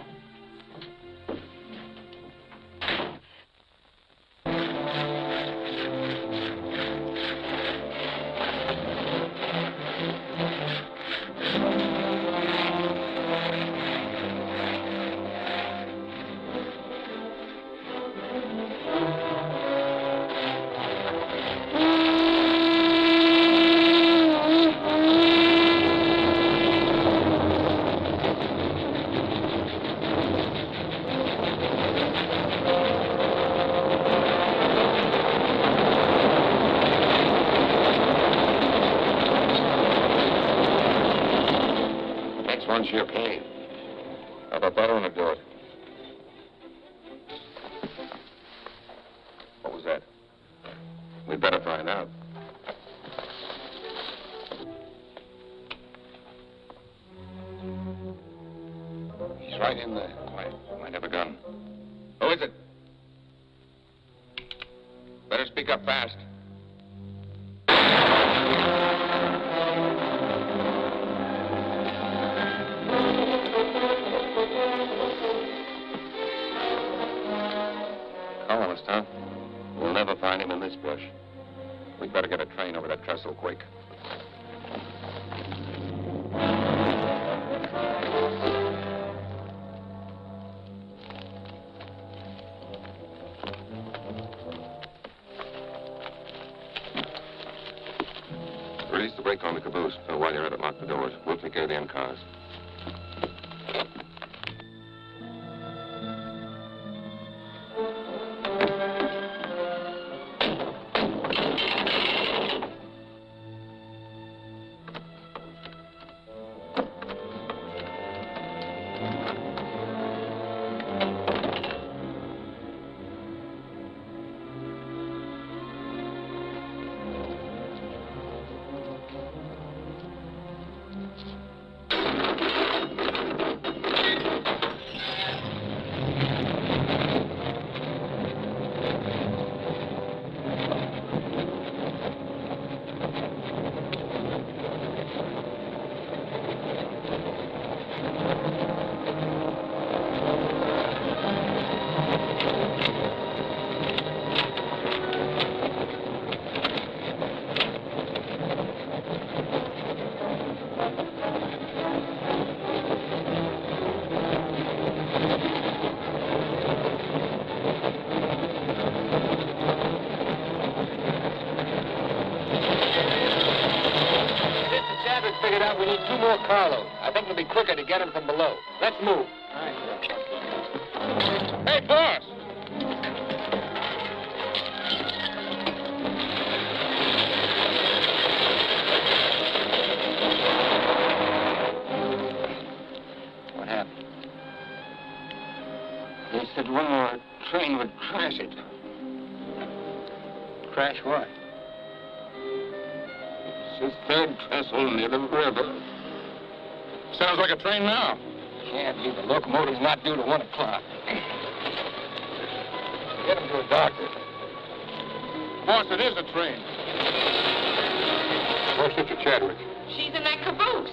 Once you're paid. How about that one to do it? What was that? We'd better find out. He's right in there. Quiet. Might have a gun. Who is it? Better speak up fast. Colonist, huh? We'll never find him in this brush. We'd better get a train over that trestle quick. Release the brake on the caboose. While you're at it, lock the doors. We'll take care of the end cars. Bob, we need 2 more carloads. I think it'll be quicker to get them from below. Let's move. Hey, boss! What happened? They said one more train would crash it. Crash what? It's the 3rd trestle near the river. Sounds like a train now. Can't be. The locomotive's not due to 1 o'clock. Get him to a doctor. Boss, it is a train. Where's Sister Chadwick? She's in that caboose.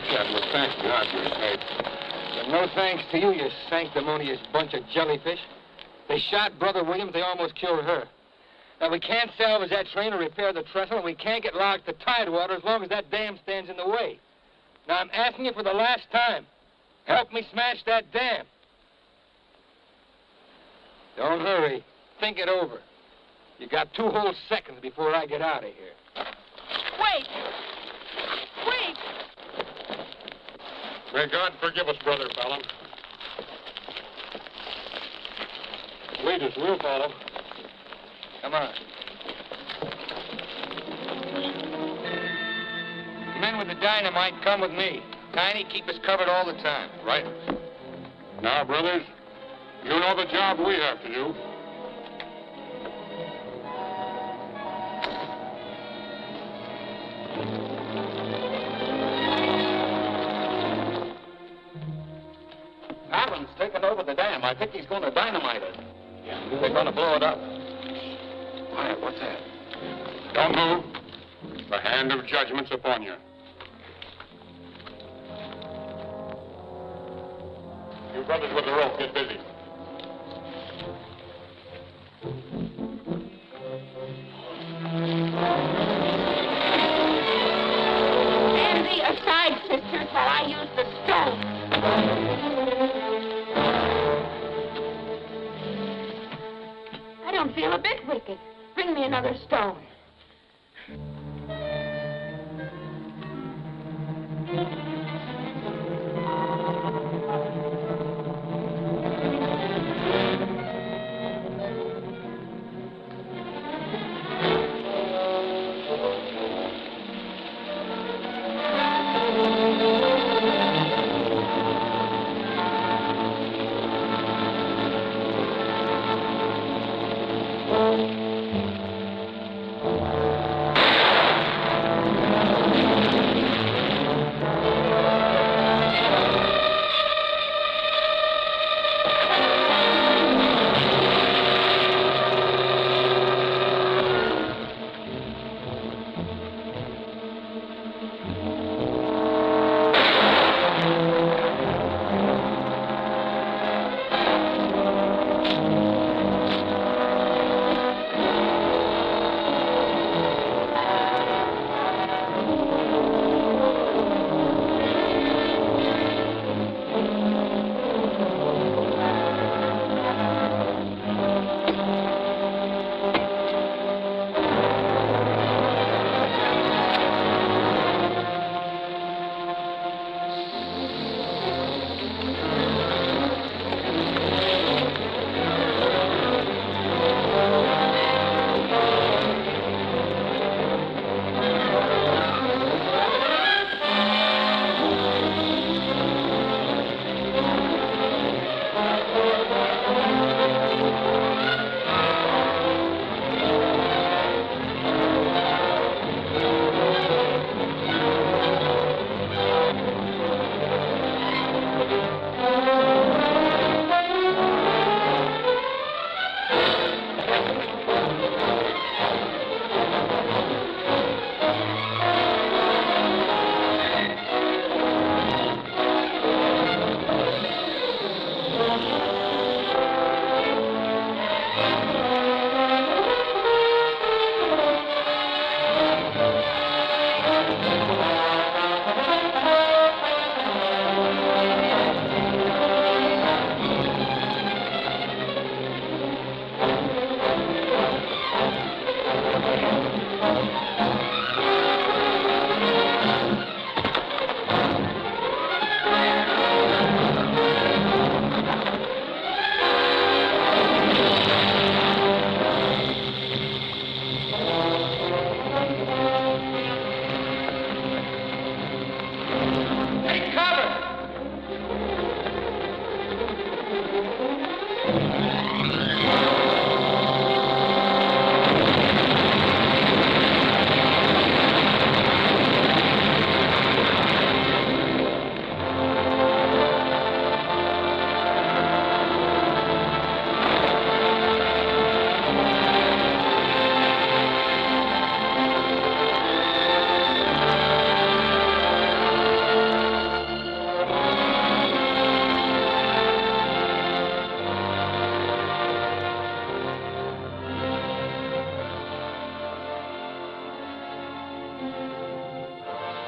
Chadwick, thank God you're safe. And no thanks to you, you sanctimonious bunch of jellyfish. They shot Brother Williams, they almost killed her. Now, we can't salvage that train or repair the trestle, and we can't get locked to Tidewater as long as that dam stands in the way. Now, I'm asking you for the last time. Help me smash that dam. Don't hurry. Think it over. You got 2 whole seconds before I get out of here. Wait! Wait! May God forgive us, Brother Fallon. Lead us, we'll follow. Come on. The men with the dynamite come with me. Tiny, keep us covered all the time. Right. Now, brothers, You know the job we have to do. Allen's taken over the dam. I think he's going to dynamite it. Yeah. They're going to blow it up. Quiet, what's that? Don't move. The hand of judgment's upon you. You brothers with the rope, get busy. Stand thee aside, sisters, while I use the stone. I don't feel a bit wicked. Bring me another stone.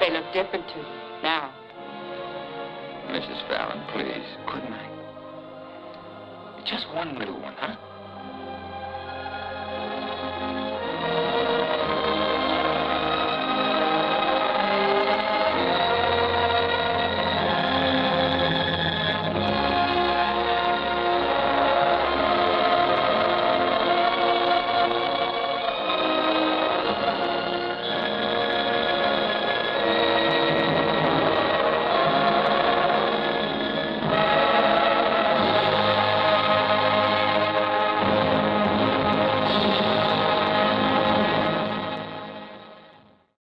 They look different to you now. Mrs. Fallon, please. Good night. Just one little one, huh?